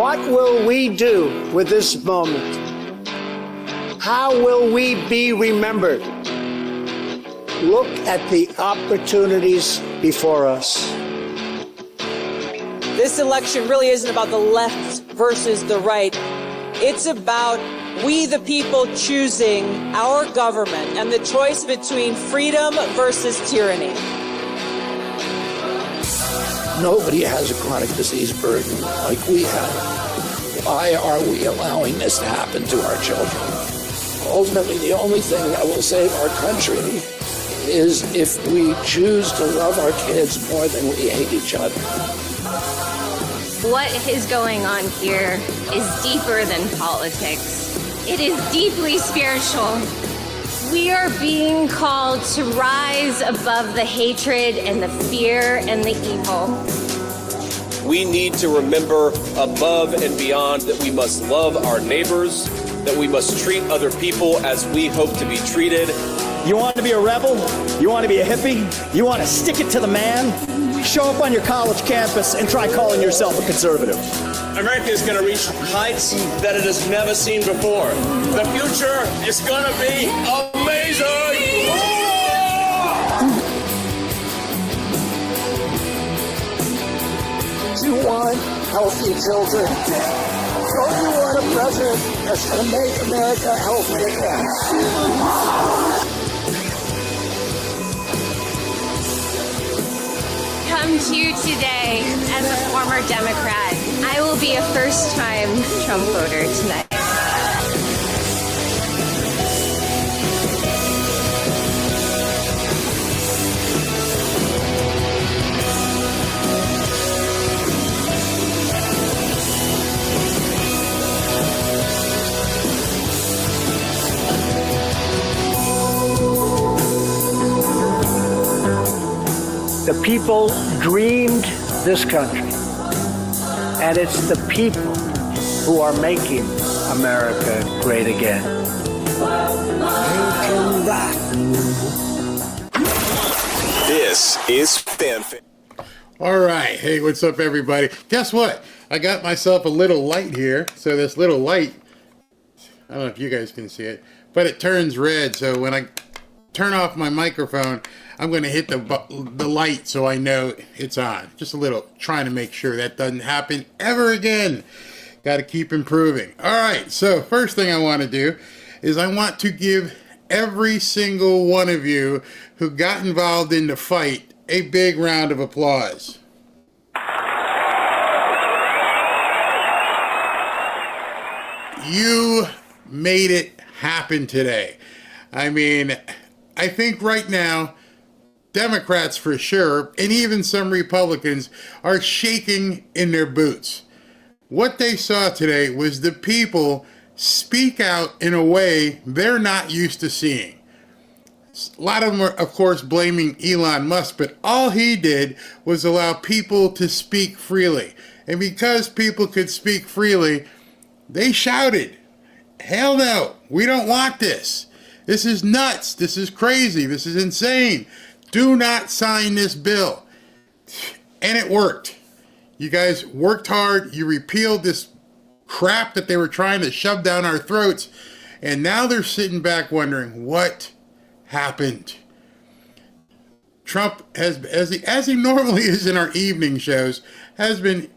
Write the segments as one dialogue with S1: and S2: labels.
S1: What will we do with this moment? How will we be remembered? Look at the opportunities before us.
S2: This election really isn't about the left versus the right. It's about we the people choosing our government and the choice between freedom versus tyranny.
S3: Nobody has a chronic disease burden like we have. Why are we allowing this to happen to our children? Ultimately, the only thing that will save our country is if we choose to love our kids more than we hate each other.
S4: What is going on here is deeper than politics. It is deeply spiritual. We are being called to rise above the hatred and the fear and the evil.
S5: We need to remember above and beyond that we must love our neighbors, that we must treat other people as we hope to be treated.
S6: You want to be a rebel? You want to be a hippie? You want to stick it to the man? Show up on your college campus and try calling yourself a conservative.
S5: America is going to reach heights that it has never seen before. The future is going to be amazing!
S3: Do you want healthy children? Don't you want a president that's going to make America healthy again?
S4: Come to you today as a former Democrat. I will be a first-time Trump voter tonight.
S1: The people dreamed this country, and it's the people who are making America great again.
S7: This is FanFit.
S8: All right. Hey, what's up, everybody? Guess what? I got myself a little light here. So this little light, I don't know if you guys can see it, but it turns red. So when I turn off my microphone, I'm going to hit the light so I know it's on. Just a little, trying to make sure that doesn't happen ever again. Got to keep improving. All right, so first thing I want to do is I want to give every single one of you who got involved in the fight a big round of applause. You made it happen today. I mean, I think right now, Democrats for sure, and even some Republicans, are shaking in their boots. What they saw today was the people speak out in a way they're not used to seeing. A lot of them are, of course, blaming Elon Musk, but all he did was allow people to speak freely. And because people could speak freely, they shouted, "Hell no, we don't want this. This is nuts. This is crazy. This is insane. Do not sign this bill." And it worked. You guys worked hard. You repealed this crap that they were trying to shove down our throats. And now they're sitting back wondering what happened. Trump has, as he normally is in our evening shows, has been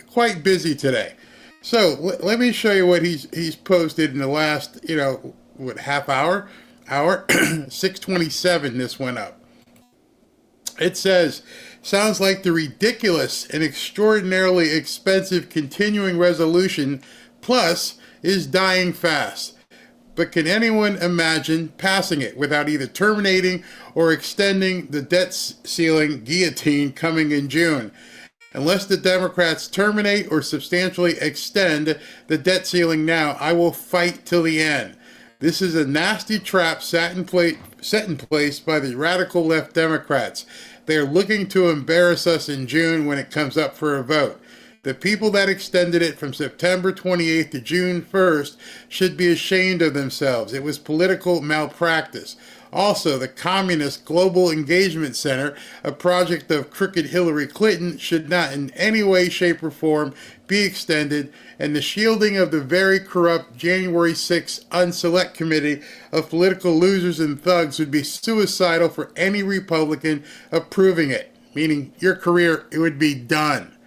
S8: quite busy today. So let me show you what he's posted in the last, half hour? 6:27 this went up. It says, sounds like the ridiculous and extraordinarily expensive continuing resolution plus is dying fast. But can anyone imagine passing it without either terminating or extending the debt ceiling guillotine coming in June? Unless the Democrats terminate or substantially extend the debt ceiling now, I will fight till the end. This is a nasty trap set in place by the radical left Democrats. They are looking to embarrass us in June when it comes up for a vote. The people that extended it from September 28th to June 1st should be ashamed of themselves. It was political malpractice. Also, the Communist Global Engagement Center, a project of crooked Hillary Clinton, should not in any way, shape, or form be extended, and the shielding of the very corrupt January 6th Unselect Committee of political losers and thugs would be suicidal for any Republican approving it, meaning your career, it would be done.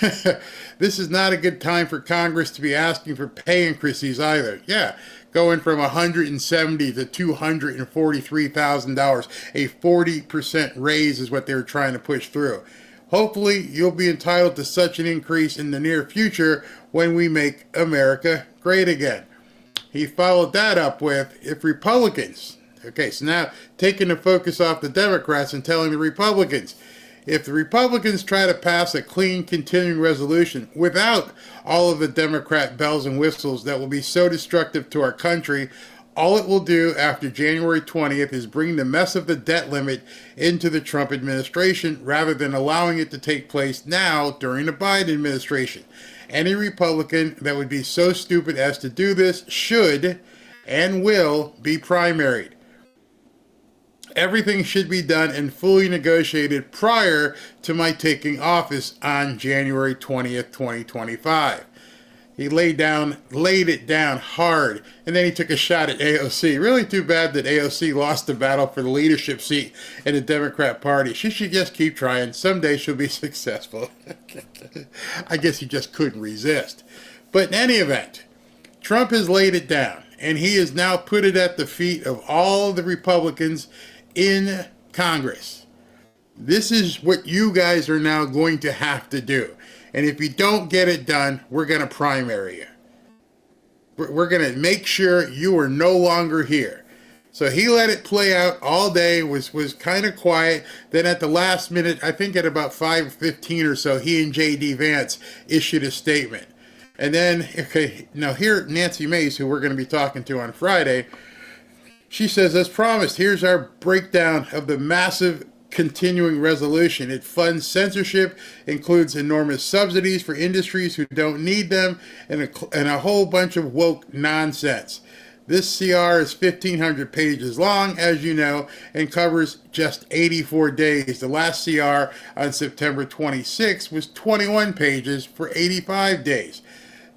S8: This is not a good time for Congress to be asking for pay increases either. Yeah, going from $170,000 to $243,000, a 40% raise is what they were trying to push through. Hopefully, you'll be entitled to such an increase in the near future when we make America great again. He followed that up with, if Republicans, okay, so now taking the focus off the Democrats and telling the Republicans, if the Republicans try to pass a clean continuing resolution without all of the Democrat bells and whistles that will be so destructive to our country, all it will do after January 20th is bring the mess of the debt limit into the Trump administration rather than allowing it to take place now during the Biden administration. Any Republican that would be so stupid as to do this should and will be primaried. Everything should be done and fully negotiated prior to my taking office on January 20th, 2025. He laid it down hard, and then he took a shot at AOC. Really too bad that AOC lost the battle for the leadership seat in the Democrat Party. She should just keep trying. Someday she'll be successful. I guess he just couldn't resist. But in any event, Trump has laid it down, and he has now put it at the feet of all the Republicans in Congress. This is what you guys are now going to have to do. And if you don't get it done, we're going to primary you. We're going to make sure you are no longer here. So he let it play out all day, was kind of quiet. Then at the last minute, I think at about 5:15 or so, he and J.D. Vance issued a statement. And then, okay, now here Nancy Mace, who we're going to be talking to on Friday, she says, as promised, here's our breakdown of the massive continuing resolution. It funds censorship, includes enormous subsidies for industries who don't need them, and a whole bunch of woke nonsense. This CR is 1,500 pages long, as you know, and covers just 84 days. The last CR on September 26 was 21 pages for 85 days.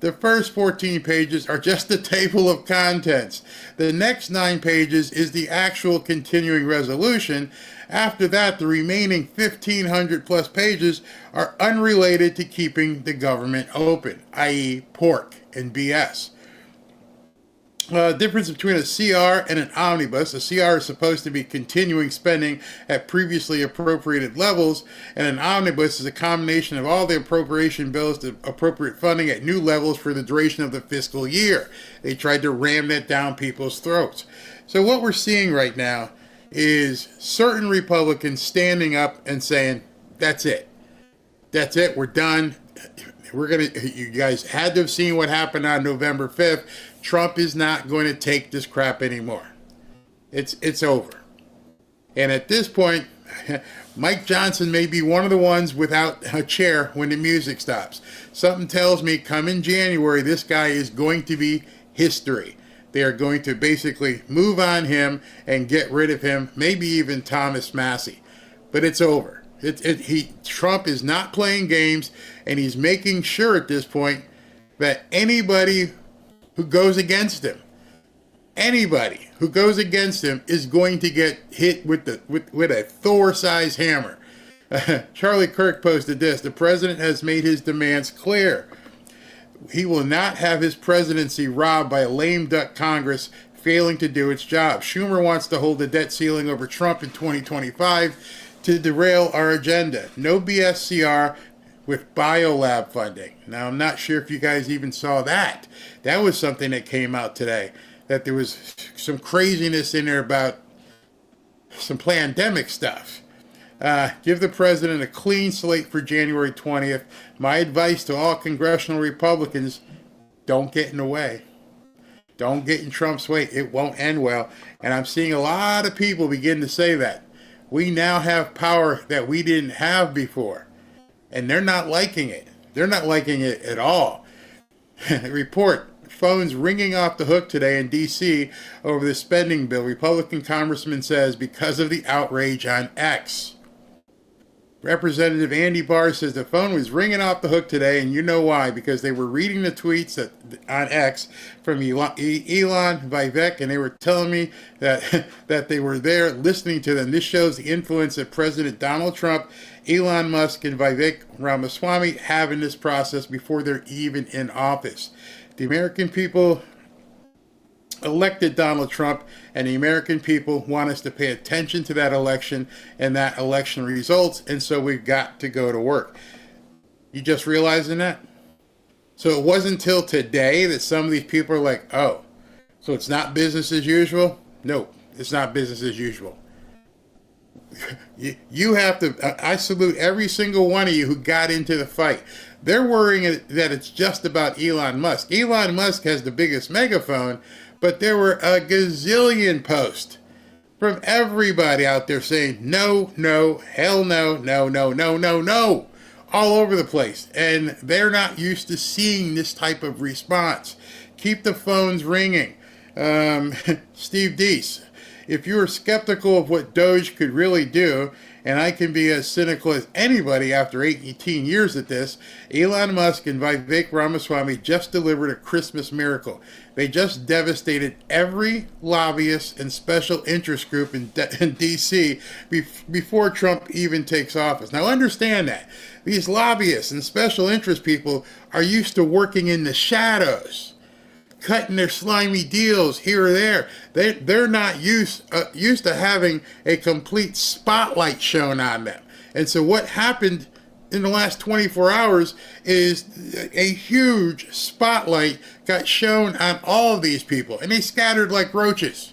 S8: The first 14 pages are just the table of contents. The next 9 pages is the actual continuing resolution. After that, the remaining 1,500 plus pages are unrelated to keeping the government open, i.e. pork and BS. Difference between a CR and an omnibus. A CR is supposed to be continuing spending at previously appropriated levels, and an omnibus is a combination of all the appropriation bills to appropriate funding at new levels for the duration of the fiscal year. They tried to ram that down people's throats. So what we're seeing right now is certain Republicans standing up and saying, that's it. That's it. We're done. You guys had to have seen what happened on November 5th. Trump is not going to take this crap anymore. It's over. And at this point, Mike Johnson may be one of the ones without a chair when the music stops. Something tells me come in January, this guy is going to be history. They are going to basically move on him and get rid of him, maybe even Thomas Massey. But it's over. Trump is not playing games, and he's making sure at this point that anybody who goes against him is going to get hit with a Thor-sized hammer. Charlie Kirk posted this: the president has made his demands clear. He will not have his presidency robbed by a lame duck Congress failing to do its job. Schumer wants to hold the debt ceiling over Trump in 2025 to derail our agenda. No BS CR with biolab funding. Now, I'm not sure if you guys even saw that. That was something that came out today, that there was some craziness in there about some pandemic stuff. Give the president a clean slate for January 20th. My advice to all congressional Republicans, don't get in the way. Don't get in Trump's way. It won't end well. And I'm seeing a lot of people begin to say that. We now have power that we didn't have before. And they're not liking it. They're not liking it at all. Report. Phones ringing off the hook today in D.C. over the spending bill. Republican congressman says because of the outrage on X. Representative Andy Barr says the phone was ringing off the hook today, and you know why, because they were reading the tweets on X from Elon Vivek, and they were telling me that that they were there listening to them. This shows the influence that President Donald Trump, Elon Musk, and Vivek Ramaswamy have in this process before they're even in office. The American people elected Donald Trump, and the American people want us to pay attention to that election and that election results, and so we've got to go to work. You just realizing that? So it wasn't until today that some of these people are like, oh, so it's not business as usual? No, it's not business as usual. You have to, I salute every single one of you who got into the fight. They're worrying that it's just about Elon Musk. Elon Musk has the biggest megaphone, but there were a gazillion posts from everybody out there saying, no, no, hell no, no, no, no, no, no, all over the place. And they're not used to seeing this type of response. Keep the phones ringing. Steve Deese, if you are skeptical of what DOGE could really do, and I can be as cynical as anybody after 18 years at this, Elon Musk and Vivek Ramaswamy just delivered a Christmas miracle. They just devastated every lobbyist and special interest group in D.C. before Trump even takes office. Now understand that. These lobbyists and special interest people are used to working in the shadows, cutting their slimy deals here or there. They're not used to having a complete spotlight shown on them. And so what happened in the last 24 hours is a huge spotlight got shown on all of these people, and they scattered like roaches.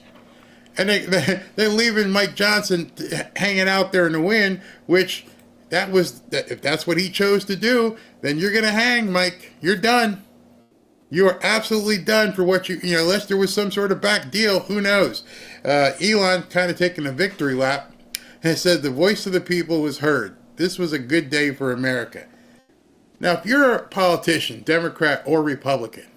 S8: And they're leaving Mike Johnson hanging out there in the wind, which if that's what he chose to do, then you're going to hang, Mike. You're done. You are absolutely done for what unless there was some sort of back deal, who knows? Elon kind of taking a victory lap and said the voice of the people was heard. This was a good day for America. Now, if you're a politician, Democrat or Republican,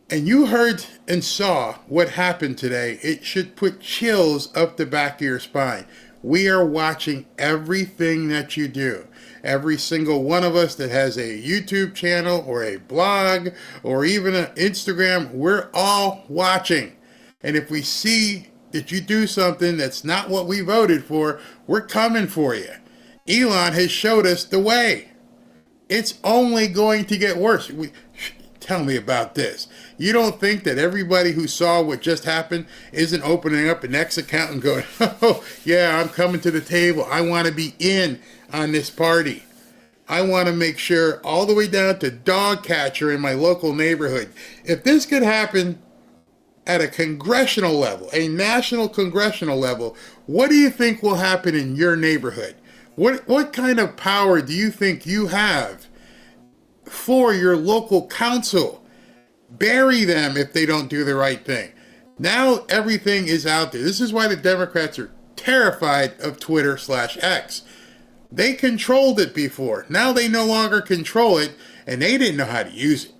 S8: and you heard and saw what happened today, it should put chills up the back of your spine. We are watching everything that you do. Every single one of us that has a YouTube channel or a blog or even an Instagram, we're all watching. And if we see that you do something that's not what we voted for, we're coming for you. Elon has showed us the way. It's only going to get worse. Tell me about this. You don't think that everybody who saw what just happened isn't opening up an X account and going, oh, yeah, I'm coming to the table. I want to be in on this party. I want to make sure all the way down to dog catcher in my local neighborhood. If this could happen at a congressional level, a national congressional level, what do you think will happen in your neighborhood? What kind of power do you think you have for your local council? Bury them if they don't do the right thing. Now everything is out there. This is why the Democrats are terrified of Twitter/X. They controlled it before. Now they no longer control it, and they didn't know how to use it.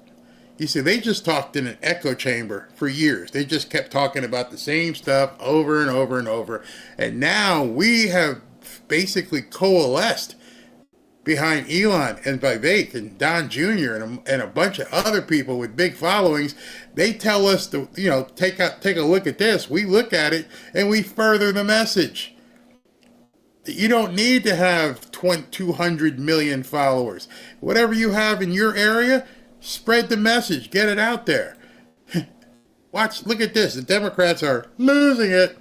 S8: You see, they just talked in an echo chamber for years. They just kept talking about the same stuff over and over and over. And now we have basically coalesced behind Elon and Vivek and Don Jr. and a bunch of other people with big followings. They tell us to, take a look at this. We look at it and we further the message. You don't need to have 200 million followers. Whatever you have in your area, spread the message. Get it out there. Look at this. The Democrats are losing it.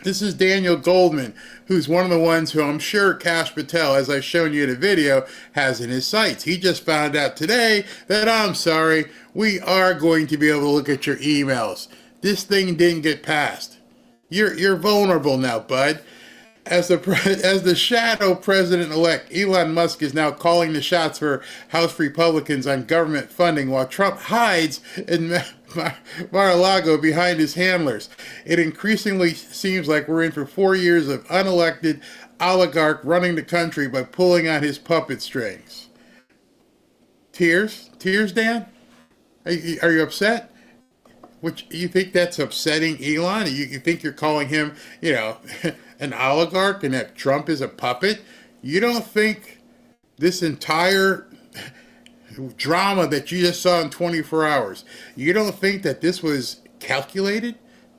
S8: This is Daniel Goldman, who's one of the ones who I'm sure Kash Patel, as I've shown you in the video, has in his sights. He just found out today that, I'm sorry, we are going to be able to look at your emails. This thing didn't get passed. You're vulnerable now, bud. As the shadow president-elect, Elon Musk is now calling the shots for House Republicans on government funding while Trump hides in Mar-a-Lago behind his handlers. It increasingly seems like we're in for 4 years of unelected oligarch running the country by pulling on his puppet strings. Tears, Dan? Are you upset? Which you think that's upsetting Elon? You think you're calling him, an oligarch and that Trump is a puppet? You don't think this entire drama that you just saw in 24 hours, you don't think that this was calculated,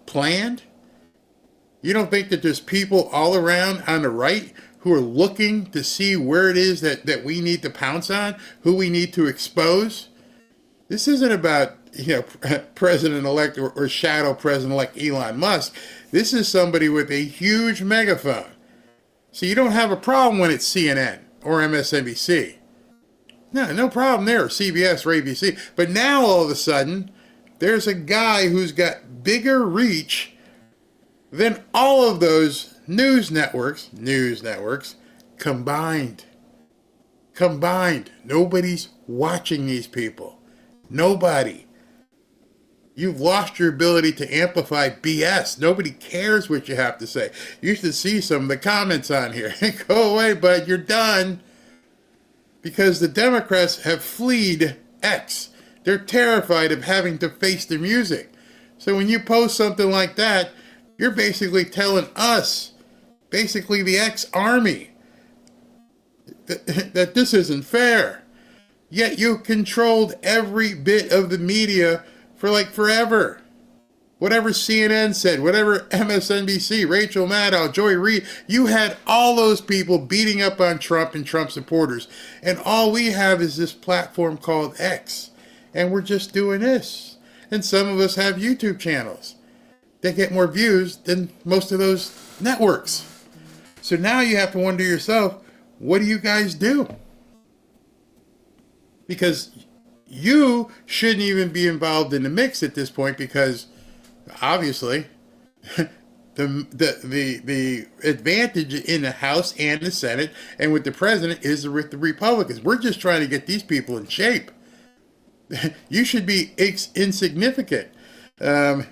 S8: planned? You don't think that there's people all around on the right who are looking to see where it is that we need to pounce on, who we need to expose? This isn't about, President-elect or shadow President-elect Elon Musk. This is somebody with a huge megaphone. So you don't have a problem when it's CNN or MSNBC. No problem there, or CBS or ABC. But now all of a sudden, there's a guy who's got bigger reach than all of those news networks combined. Nobody's watching these people. Nobody. You've lost your ability to amplify BS. Nobody cares what you have to say. You should see some of the comments on here. Go away, bud. You're done. Because the Democrats have fled X. They're terrified of having to face the music. So when you post something like that, you're basically telling us, basically the X army, that this isn't fair. Yet you controlled every bit of the media for forever. Whatever CNN said, whatever MSNBC, Rachel Maddow, Joy Reid, you had all those people beating up on Trump and Trump supporters. And all we have is this platform called X. And we're just doing this. And some of us have YouTube channels that get more views than most of those networks. So now you have to wonder to yourself, what do you guys do? Because you shouldn't even be involved in the mix at this point, because obviously the advantage in the House and the Senate and with the president is with the Republicans. We're just trying to get these people in shape. You should be insignificant. I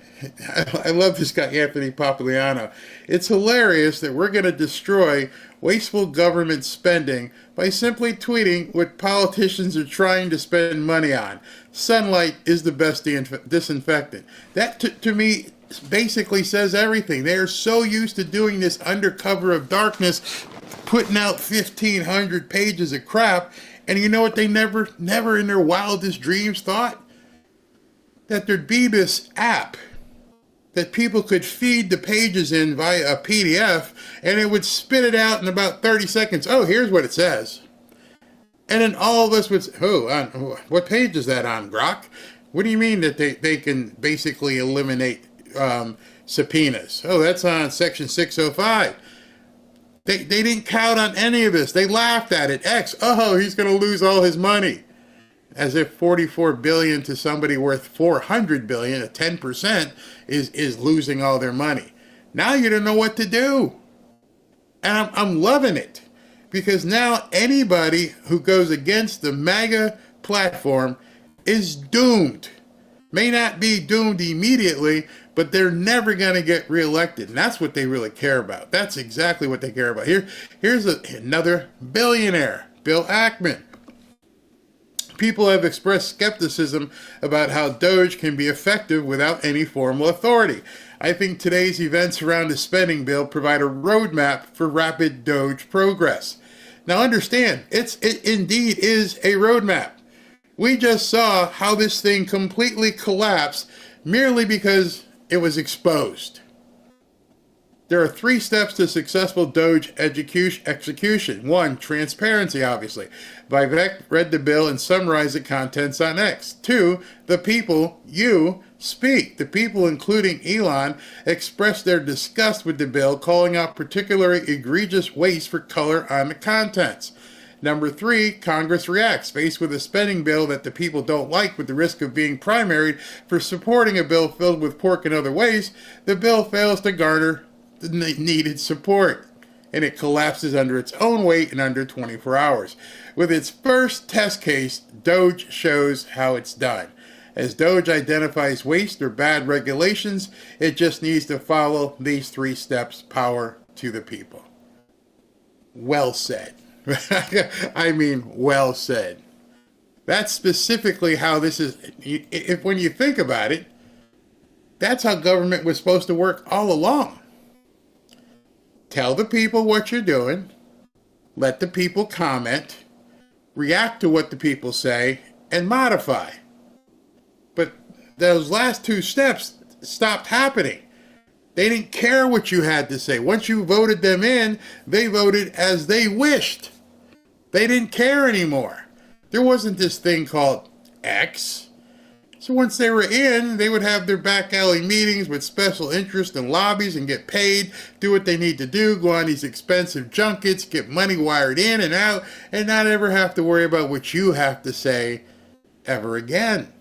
S8: love this guy, Anthony Papagliano. It's hilarious that we're going to destroy wasteful government spending by simply tweeting what politicians are trying to spend money on. Sunlight is the best disinfectant. That, to me, basically says everything. They are so used to doing this under cover of darkness, putting out 1,500 pages of crap, and you know what they never in their wildest dreams thought? That there'd be this app that people could feed the pages in via a PDF, and it would spit it out in about 30 seconds. Oh, here's what it says. And then all of us would say, what page is that on, Grok? What do you mean that they can basically eliminate subpoenas? Oh, that's on section 605. They didn't count on any of this. They laughed at it. X, he's going to lose all his money. As if $44 billion to somebody worth $400 billion, at 10%, is losing all their money. Now you don't know what to do. And I'm loving it. Because now anybody who goes against the MAGA platform is doomed. May not be doomed immediately, but they're never going to get reelected. And that's what they really care about. That's exactly what they care about. Here's another billionaire, Bill Ackman. People have expressed skepticism about how DOGE can be effective without any formal authority. I think today's events around the spending bill provide a roadmap for rapid DOGE progress. Now understand, it indeed is a roadmap. We just saw how this thing completely collapsed merely because it was exposed. There are 3 steps to successful DOGE execution. 1, transparency, obviously. Vivek read the bill and summarized the contents on X. 2, the people, you, speak. The people, including Elon, expressed their disgust with the bill, calling out particularly egregious waste for color on the contents. Number 3, Congress reacts. Faced with a spending bill that the people don't like with the risk of being primaried for supporting a bill filled with pork and other waste, the bill fails to garner the needed support, and it collapses under its own weight in under 24 hours. With its first test case, DOGE shows how it's done. As DOGE identifies waste or bad regulations, it just needs to follow these 3 steps. Power to the people. Well said. I mean, well said. That's specifically how this is. If when you think about it, that's how government was supposed to work all along. Tell the people what you're doing, let the people comment, react to what the people say, and modify. But those last two steps stopped happening. They didn't care what you had to say. Once you voted them in, they voted as they wished. They didn't care anymore. There wasn't this thing called X. So once they were in, they would have their back alley meetings with special interest and lobbies and get paid, do what they need to do, go on these expensive junkets, get money wired in and out, and not ever have to worry about what you have to say ever again.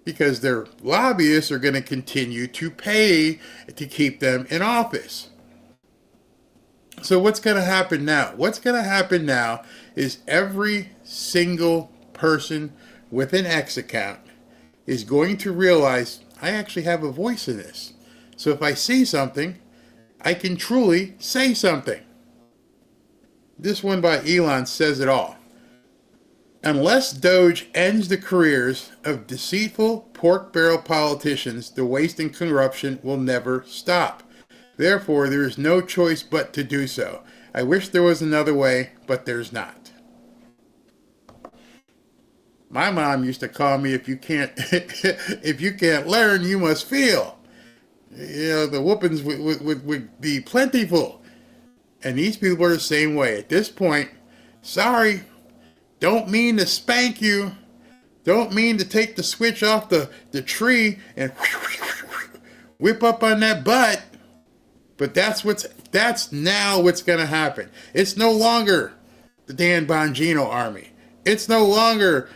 S8: Because their lobbyists are going to continue to pay to keep them in office. So what's going to happen now? What's going to happen now is every single person with an X account is going to realize, I actually have a voice in this. So if I see something, I can truly say something. This one by Elon says it all. Unless DOGE ends the careers of deceitful pork barrel politicians, the waste and corruption will never stop. Therefore, there is no choice but to do so. I wish there was another way, but there's not. My mom used to call me, if you can't learn, you must feel. You know, the whoopings would be plentiful. And these people are the same way. At this point, sorry, don't mean to spank you. Don't mean to take the switch off the tree and whip up on that butt. But that's now what's going to happen. It's no longer the Dan Bongino army. It's no longer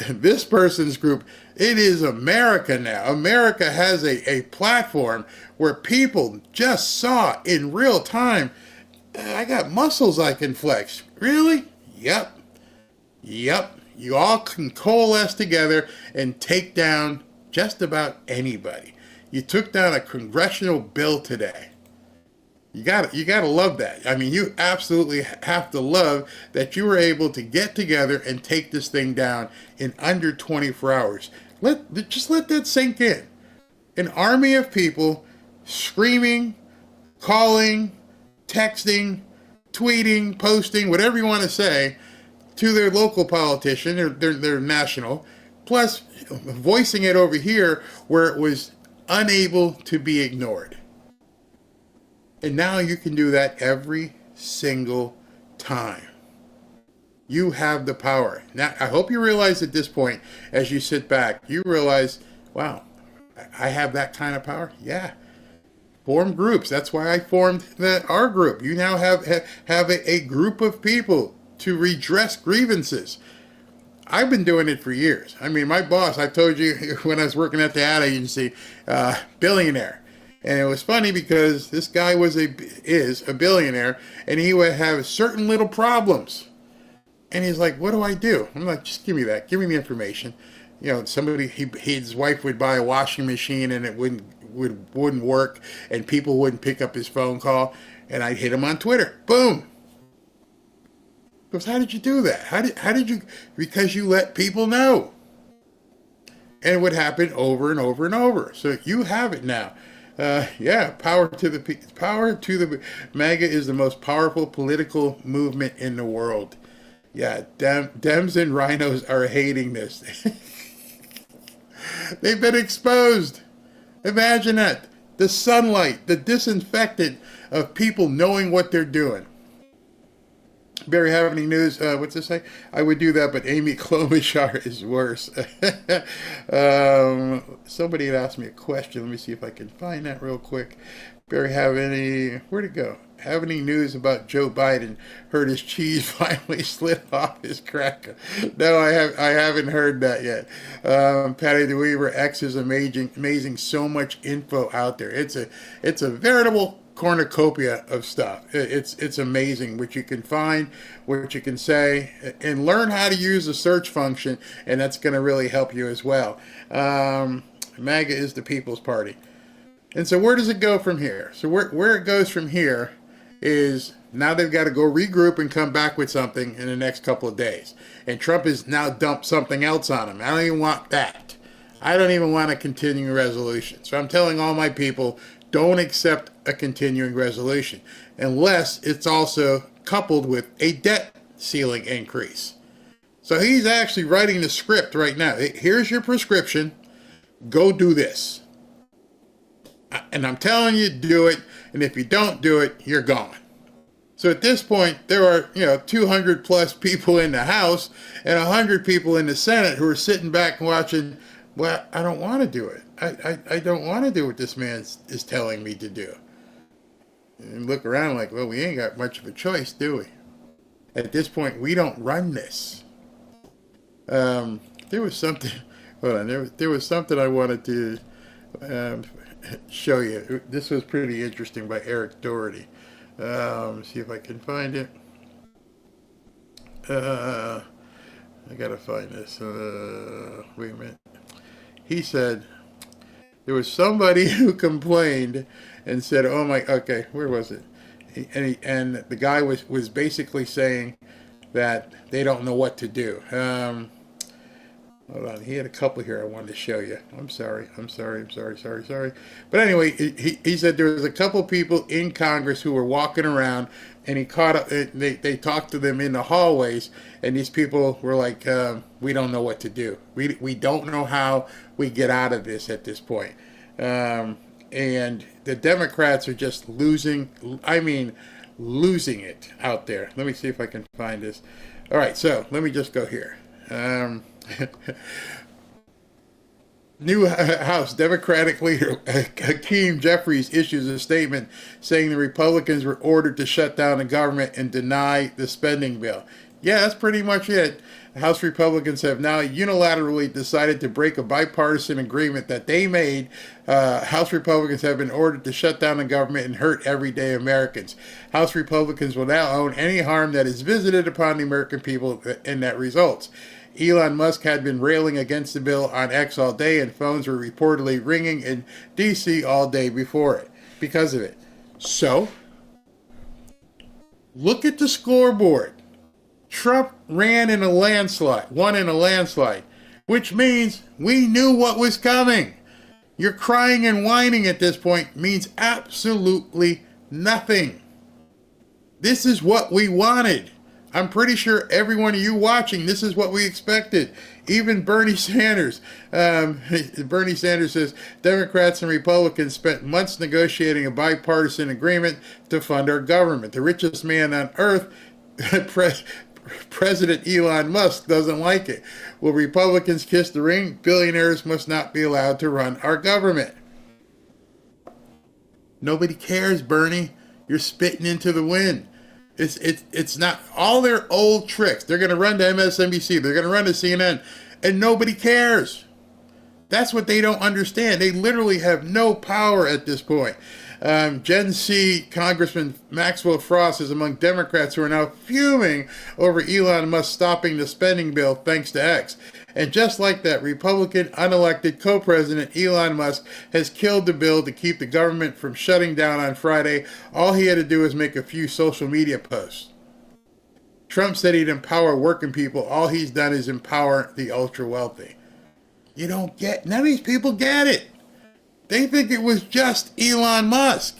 S8: this person's group. It is America now. America has a platform where people just saw in real time, I got muscles I can flex. Really? Yep. You all can coalesce together and take down just about anybody. You took down a congressional bill today. You gotta love that. I mean, you absolutely have to love that you were able to get together and take this thing down in under 24 hours. Just let that sink in. An army of people screaming, calling, texting, tweeting, posting, whatever you want to say, to their local politician or their national, plus voicing it over here where it was unable to be ignored. And now you can do that every single time. You have the power. Now, I hope you realize at this point, as you sit back, you realize, wow, I have that kind of power? Yeah. Form groups. That's why I formed our group. You now have a group of people to redress grievances. I've been doing it for years. I mean, my boss, I told you when I was working at the ad agency, billionaire. And it was funny because this guy is a billionaire, and he would have certain little problems. And he's like, what do I do? I'm like, just give me that. Give me the information. You know, his wife would buy a washing machine and it wouldn't work, and people wouldn't pick up his phone call, and I'd hit him on Twitter. Boom. Because how did you do that? How did you? Because you let people know. And it would happen over and over and over. So you have it now. Power to the MAGA is the most powerful political movement in the world. Yeah, Dems and rhinos are hating this. They've been exposed. Imagine that. The sunlight, the disinfectant of people knowing what they're doing. Barry, have any news? What's this say? I would do that, but Amy Klobuchar is worse. Somebody had asked me a question. Let me see if I can find that real quick. Barry, where'd it go? Have any news about Joe Biden? Heard his cheese finally slid off his cracker. No, I haven't heard that yet. Patty DeWeaver, X is amazing. So much info out there. It's a veritable cornucopia of stuff. It's amazing what you can find, what you can say, and learn how to use the search function, and that's going to really help you as well. MAGA is the People's Party. And so where does it go from here? So where it goes from here is now they've got to go regroup and come back with something in the next couple of days. And Trump has now dumped something else on him. I don't even want that. I don't even want a continuing resolution. So I'm telling all my people, don't accept a continuing resolution unless it's also coupled with a debt ceiling increase. So he's actually writing the script right now. Here's your prescription. Go do this. And I'm telling you, do it. And if you don't do it, you're gone. So at this point, there are 200 plus people in the House and 100 people in the Senate who are sitting back and watching. Well, I don't want to do it. I don't want to do what this man is telling me to do. And look around like, well, we ain't got much of a choice, do we? At this point, we don't run this. There was something. Hold on. There was something I wanted to show you. This was pretty interesting by Eric Doherty. See if I can find it. I gotta find this. Wait a minute. He said there was somebody who complained and said, "Oh my, okay, where was it?" And the guy was basically saying that they don't know what to do. Hold on, he had a couple here I wanted to show you. I'm sorry. But anyway, he said there was a couple people in Congress who were walking around, and he caught up. They talked to them in the hallways, and these people were like, "We don't know what to do. We don't know how we get out of this at this point." And the Democrats are just losing. I mean, losing it out there. Let me see if I can find this. All right, so let me just go here. New House Democratic leader Hakeem Jeffries issues a statement saying the Republicans were ordered to shut down the government and deny the spending bill. Yeah, that's pretty much it. House Republicans have now unilaterally decided to break a bipartisan agreement that they made. House Republicans have been ordered to shut down the government and hurt everyday Americans. House Republicans will now own any harm that is visited upon the American people and that results. Elon Musk had been railing against the bill on X all day, and phones were reportedly ringing in D.C. all day before it, because of it. So, look at the scoreboard. Trump won in a landslide, which means we knew what was coming. Your crying and whining at this point means absolutely nothing. This is what we wanted. I'm pretty sure every one of you watching, this is what we expected. Even Bernie Sanders. Bernie Sanders says, Democrats and Republicans spent months negotiating a bipartisan agreement to fund our government. The richest man on earth, President Elon Musk, doesn't like it. Will Republicans kiss the ring? Billionaires must not be allowed to run our government. Nobody cares, Bernie. You're spitting into the wind. It's not all their old tricks. They're going to run to MSNBC. They're going to run to CNN, and nobody cares. That's what they don't understand. They literally have no power at this point. Gen Z Congressman Maxwell Frost is among Democrats who are now fuming over Elon Musk stopping the spending bill thanks to X. And just like that, Republican unelected co-president Elon Musk has killed the bill to keep the government from shutting down on Friday. All he had to do was make a few social media posts. Trump said he'd empower working people. All he's done is empower the ultra-wealthy. None of these people get it. They think it was just Elon Musk.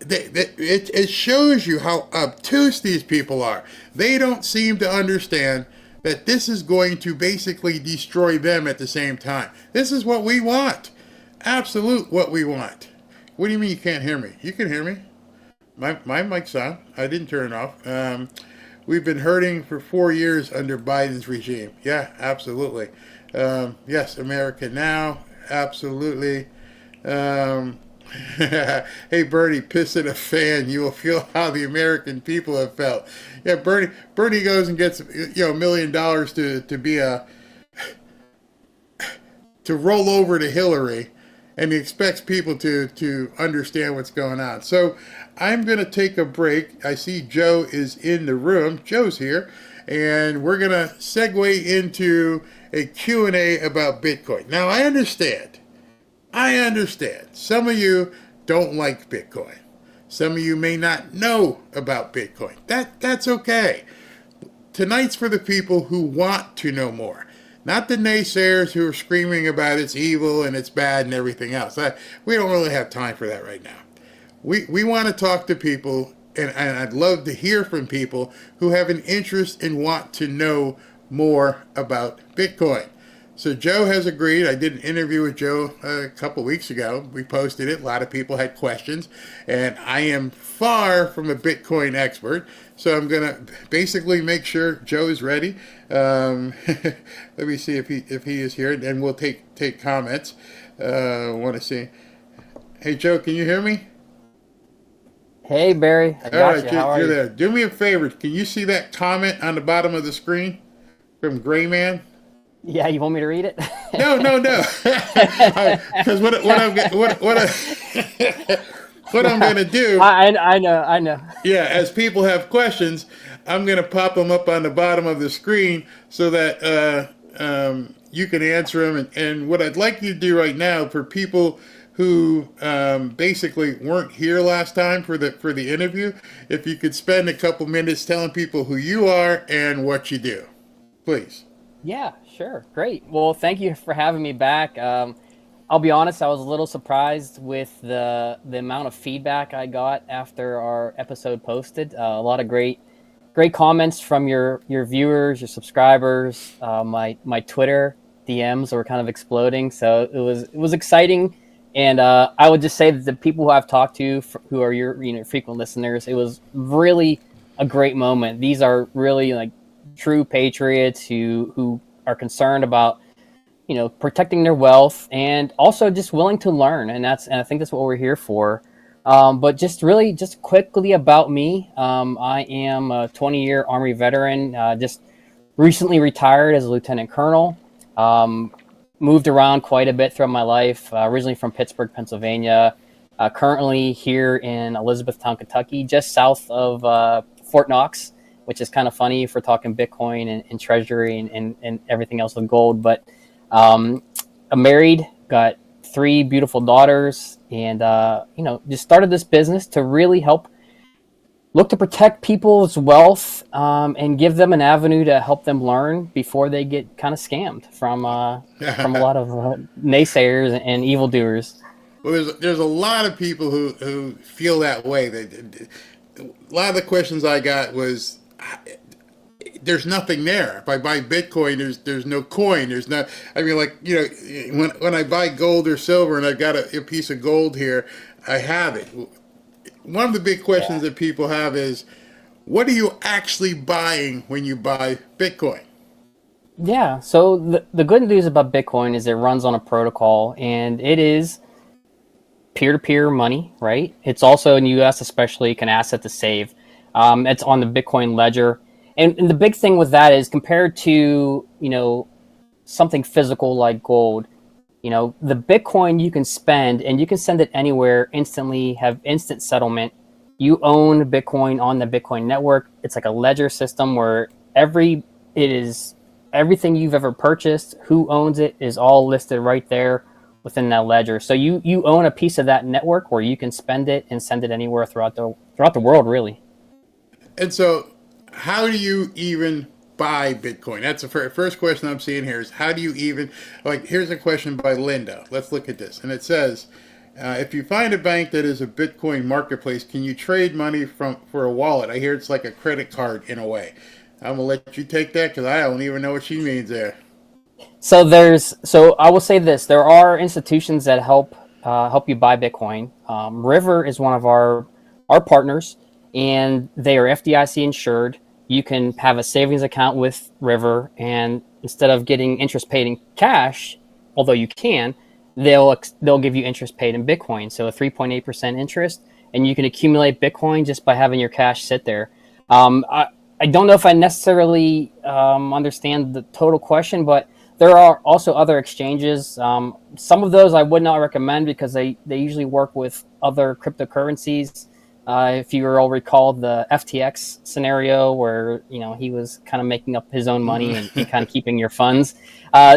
S8: It shows you how obtuse these people are. They don't seem to understand that this is going to basically destroy them at the same time. This is what we want. Absolute what we want. What do you mean you can't hear me? You can hear me. My mic's on. I didn't turn it off. We've been hurting for 4 years under Biden's regime. Yeah, absolutely. Yes, America Now. Absolutely. Hey, Bernie, piss at a fan. You will feel how the American people have felt. Yeah, Bernie goes and gets $1 million to roll over to Hillary, and he expects people to understand what's going on. So I'm going to take a break. I see Joe is in the room. Joe's here, and we're going to segue into a Q&A about Bitcoin. Now, I understand. Some of you don't like Bitcoin. Some of you may not know about Bitcoin. That's okay. Tonight's for the people who want to know more, not the naysayers who are screaming about it's evil and it's bad and everything else. We don't really have time for that right now. We want to talk to people, and I'd love to hear from people who have an interest and want to know more about Bitcoin. So Joe has agreed. I did an interview with Joe a couple weeks ago. We posted it. A lot of people had questions, and I am far from a Bitcoin expert, so I'm going to basically make sure Joe is ready. Let me see if he is here, and we'll take comments. I want to see. Hey, Joe, can you hear me?
S9: Hey, Barry. I got you. How are you?
S8: There. Do me a favor. Can you see that comment on the bottom of the screen from Gray Man?
S9: Yeah, you want me to read it?
S8: No. Because what I'm going to do...
S9: I know.
S8: Yeah, as people have questions, I'm going to pop them up on the bottom of the screen so that you can answer them. And what I'd like you to do right now for people who basically weren't here last time for the interview, if you could spend a couple minutes telling people who you are and what you do, please.
S9: Yeah, sure. Great. Well, thank you for having me back. I'll be honest, I was a little surprised with the amount of feedback I got after our episode posted. A lot of great comments from your viewers, your subscribers. My Twitter DMs were kind of exploding, so it was exciting. And I would just say that the people who I've talked to, who are your frequent listeners, it was really a great moment. These are really like true patriots who are concerned about protecting their wealth and also just willing to learn, and I think that's what we're here for. But just quickly about me, I am a 20-year Army veteran, just recently retired as a lieutenant colonel. Moved around quite a bit throughout my life, originally from Pittsburgh, Pennsylvania, currently here in Elizabethtown, Kentucky, just south of Fort Knox, which is kind of funny if we're talking Bitcoin and treasury and everything else with gold. But I'm married, got 3 beautiful daughters, and just started this business to really look to protect people's wealth and give them an avenue to help them learn before they get kind of scammed from a lot of naysayers and evildoers.
S8: Well, there's a lot of people who feel that way. A lot of the questions I got was, there's nothing there. If I buy Bitcoin, there's no coin. There's not. I mean, when I buy gold or silver and I've got a piece of gold here, I have it. One of the big questions that people have is, what are you actually buying when you buy Bitcoin?
S9: Yeah, so the good news about Bitcoin is it runs on a protocol, and it is peer-to-peer money, right? It's also in the U.S. especially an asset to save. It's on the Bitcoin ledger. And the big thing with that is compared to, something physical like gold, the Bitcoin you can spend and you can send it anywhere instantly, have instant settlement. You own Bitcoin on the Bitcoin network. It's like a ledger system where everything you've ever purchased, who owns it, is all listed right there within that ledger. So you own a piece of that network where you can spend it and send it anywhere throughout the world, really.
S8: And so, how do you even buy Bitcoin? That's the first question I'm seeing here is, how do you even, here's a question by Linda. Let's look at this. And it says, if you find a bank that is a Bitcoin marketplace, can you trade money for a wallet? I hear it's like a credit card in a way. I'm going to let you take that because I don't even know what she means there.
S9: So I will say this, there are institutions that help you buy Bitcoin. River is one of our partners, and they are FDIC insured. You can have a savings account with River, and instead of getting interest paid in cash, although you can, they'll give you interest paid in Bitcoin. So a 3.8% interest, and you can accumulate Bitcoin just by having your cash sit there. I don't know if I necessarily understand the total question, but there are also other exchanges. Some of those I would not recommend because they usually work with other cryptocurrencies. If you all recall the FTX scenario where, he was kind of making up his own money and kind of keeping your funds.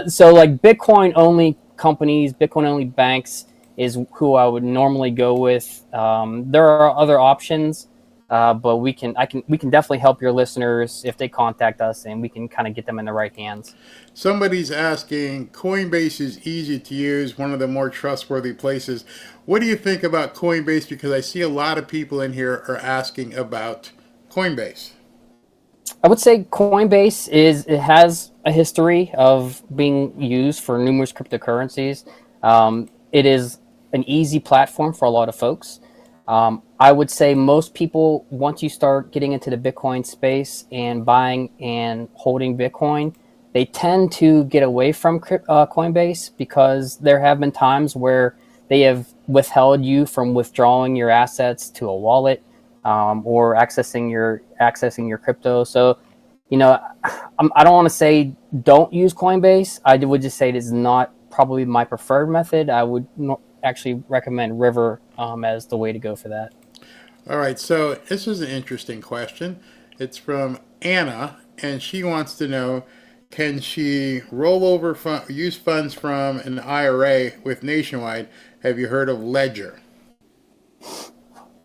S9: So like Bitcoin only companies, Bitcoin only banks, is who I would normally go with. There are other options, but we can definitely help your listeners if they contact us, and we can kind of get them in the right hands.
S8: Somebody's asking, Coinbase is easy to use, one of the more trustworthy places. What do you think about Coinbase? Because I see a lot of people in here are asking about Coinbase.
S9: I would say Coinbase it has a history of being used for numerous cryptocurrencies. It is an easy platform for a lot of folks. I would say most people, once you start getting into the Bitcoin space and buying and holding Bitcoin, they tend to get away from Coinbase because there have been times where they have withheld you from withdrawing your assets to a wallet, or accessing your crypto. So, I don't want to say don't use Coinbase. I would just say it is not probably my preferred method. I would actually recommend River as the way to go for that.
S8: All right, so this is an interesting question. It's from Anna, and she wants to know, can she roll over use funds from an IRA with Nationwide? Have you heard of Ledger?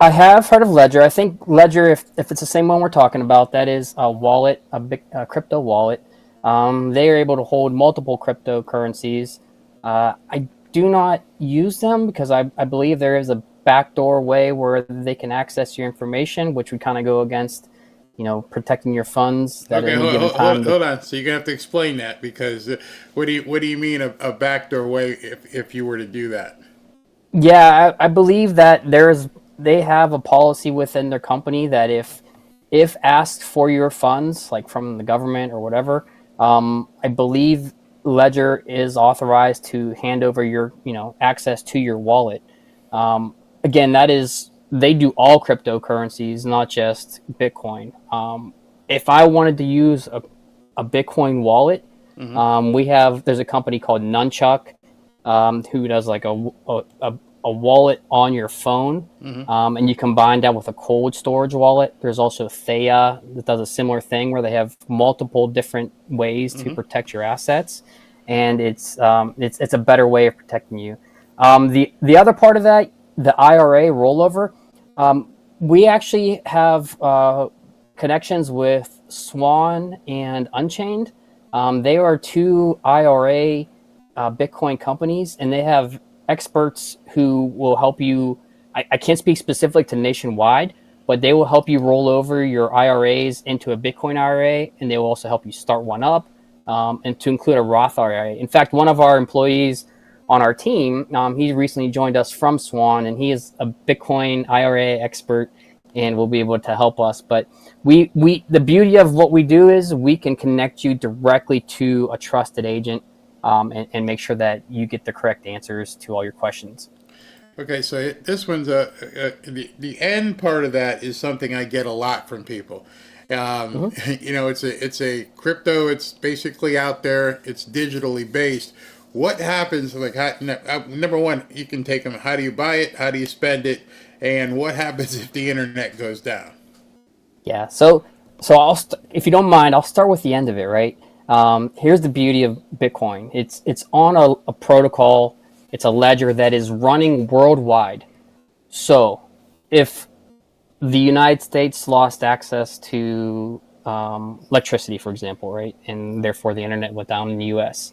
S9: I have heard of Ledger. I think Ledger, if it's the same one we're talking about, that is a wallet, a crypto wallet. They are able to hold multiple cryptocurrencies. I do not use them because I believe there is a backdoor way where they can access your information, which would kind of go against, protecting your funds.
S8: Okay, hold on. So you're gonna have to explain that, because what do you mean a backdoor way if you were to do that?
S9: Yeah, I believe that they have a policy within their company that if asked for your funds, like from the government or whatever, I believe Ledger is authorized to hand over your access to your wallet. Again, they do all cryptocurrencies, not just Bitcoin. If I wanted to use a Bitcoin wallet, there's a company called Nunchuck, who does like a wallet on your phone, and you combine that with a cold storage wallet. There's also Thea that does a similar thing where they have multiple different ways to protect your assets, and it's a better way of protecting you. The other part of that, the IRA rollover, we actually have connections with Swan and Unchained. They are two IRA Bitcoin companies, and they have experts who will help you. I can't speak specifically to Nationwide, but they will help you roll over your IRAs into a Bitcoin IRA, and they will also help you start one up, and to include a Roth IRA. In fact, one of our employees on our team, he recently joined us from Swan, and he is a Bitcoin IRA expert and will be able to help us. But the beauty of what we do is we can connect you directly to a trusted agent, and make sure that you get the correct answers to all your questions.
S8: Okay, so this one's the end part of that is something I get a lot from people. It's a crypto. It's basically out there. It's digitally based. What happens? Number one, you can take them. How do you buy it? How do you spend it? And what happens if the internet goes down?
S9: Yeah. So if you don't mind, I'll start with the end of it. Right. Here's the beauty of Bitcoin. It's on a protocol. It's a ledger that is running worldwide. So if the United States lost access to electricity, for example, right, and therefore the internet went down in the U.S.,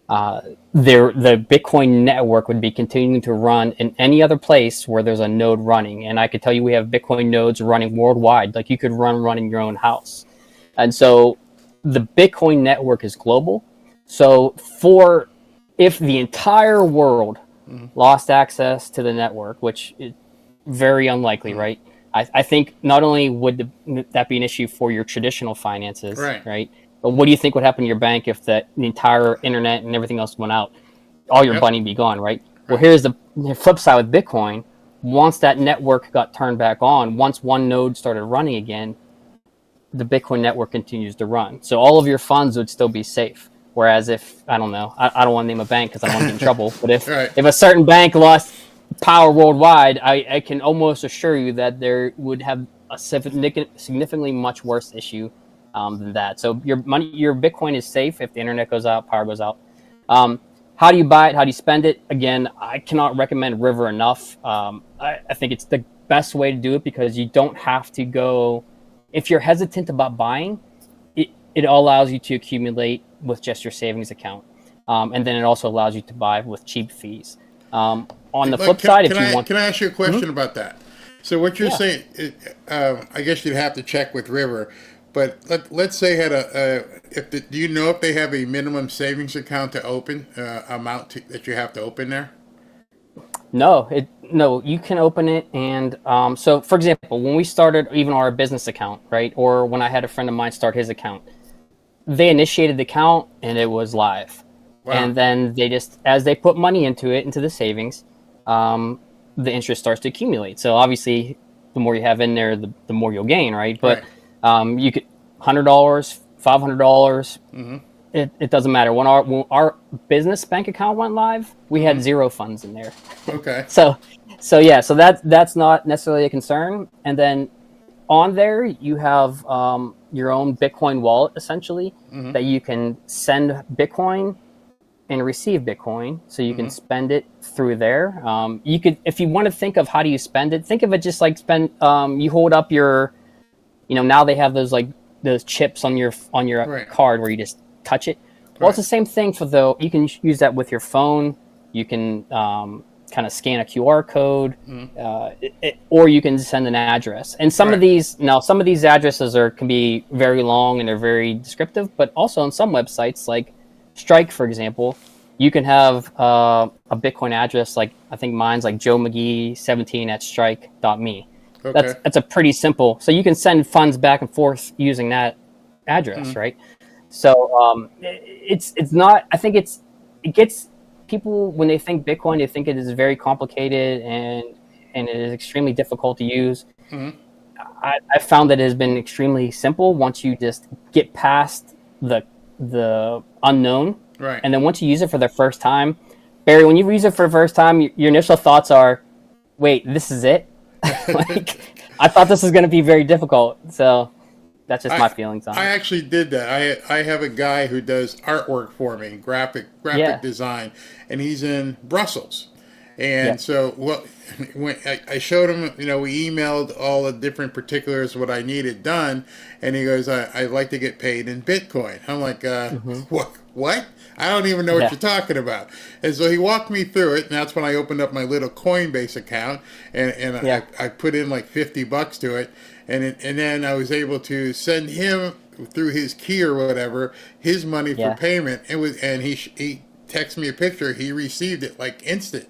S9: the Bitcoin network would be continuing to run in any other place where there's a node running. And I could tell you we have Bitcoin nodes running worldwide. Like you could run in your own house. And so the Bitcoin network is global. So if the entire world lost access to the network, which is very unlikely, right? I think not only would that be an issue for your traditional finances, right? But what do you think would happen to your bank if the entire internet and everything else went out? All your money would be gone, right? Well, here's the flip side with Bitcoin. Once that network got turned back on, once one node started running again, the Bitcoin network continues to run. So all of your funds would still be safe. Whereas if, I don't know, I don't want to name a bank because I don't want to get in trouble, but if a certain bank lost power worldwide, I can almost assure you that there would have a significantly much worse issue than that. So your Bitcoin is safe if the internet goes out, power goes out. How do you buy it? How do you spend it? Again, I cannot recommend River enough. I think it's the best way to do it because you don't have to go. If you're hesitant about buying, it allows you to accumulate with just your savings account. And then it also allows you to buy with cheap fees. On the flip side, if you want...
S8: Can I ask you a question about that? So what you're saying, I guess you'd have to check with River, but let's say do you know if they have a minimum savings account to open, that you have to open there?
S9: No, you can open it. And so, for example, when we started even our business account, right, or when I had a friend of mine start his account, they initiated the account and it was live. Wow. And then they just, as they put money into the savings, the interest starts to accumulate. So obviously, the more you have in there, the more you'll gain, right? But you could $100, $500. It doesn't matter. When our business bank account went live, we had zero funds in there.
S8: Okay.
S9: So that's not necessarily a concern. And then on there, you have your own Bitcoin wallet essentially that you can send Bitcoin and receive Bitcoin, so you can spend it through there. You could, if you want to think of how do you spend it, think of it just like you hold up your, now they have those chips on your card where you just touch it. Well, it's the same thing you can use that with your phone. You can kind of scan a QR code, or you can send an address. And some of these addresses can be very long and they're very descriptive, but also on some websites like Strike, for example, you can have a Bitcoin address, like I think mine's like Joe McGee 17 at strike.me. Okay. That's a pretty simple. So you can send funds back and forth using that address, right? So it's not. I think it gets people when they think Bitcoin, they think it is very complicated and it is extremely difficult to use. I found that it has been extremely simple once you just get past the unknown, right? And then once you use it for the first time, Barry, when you use it for the first time, your initial thoughts are, "Wait, this is it?" I thought this was going to be very difficult. So that's just my feelings on it.
S8: I actually did that. I have a guy who does artwork for me, graphic design, and he's in Brussels. And so when I showed him, we emailed all the different particulars, what I needed done. And he goes, I'd like to get paid in Bitcoin. I'm like, what? I don't even know what you're talking about. And so he walked me through it. And that's when I opened up my little Coinbase account. And I put in like $50 to it. And then I was able to send him through his key or whatever, his money for payment. And he texted me a picture. He received it like instant.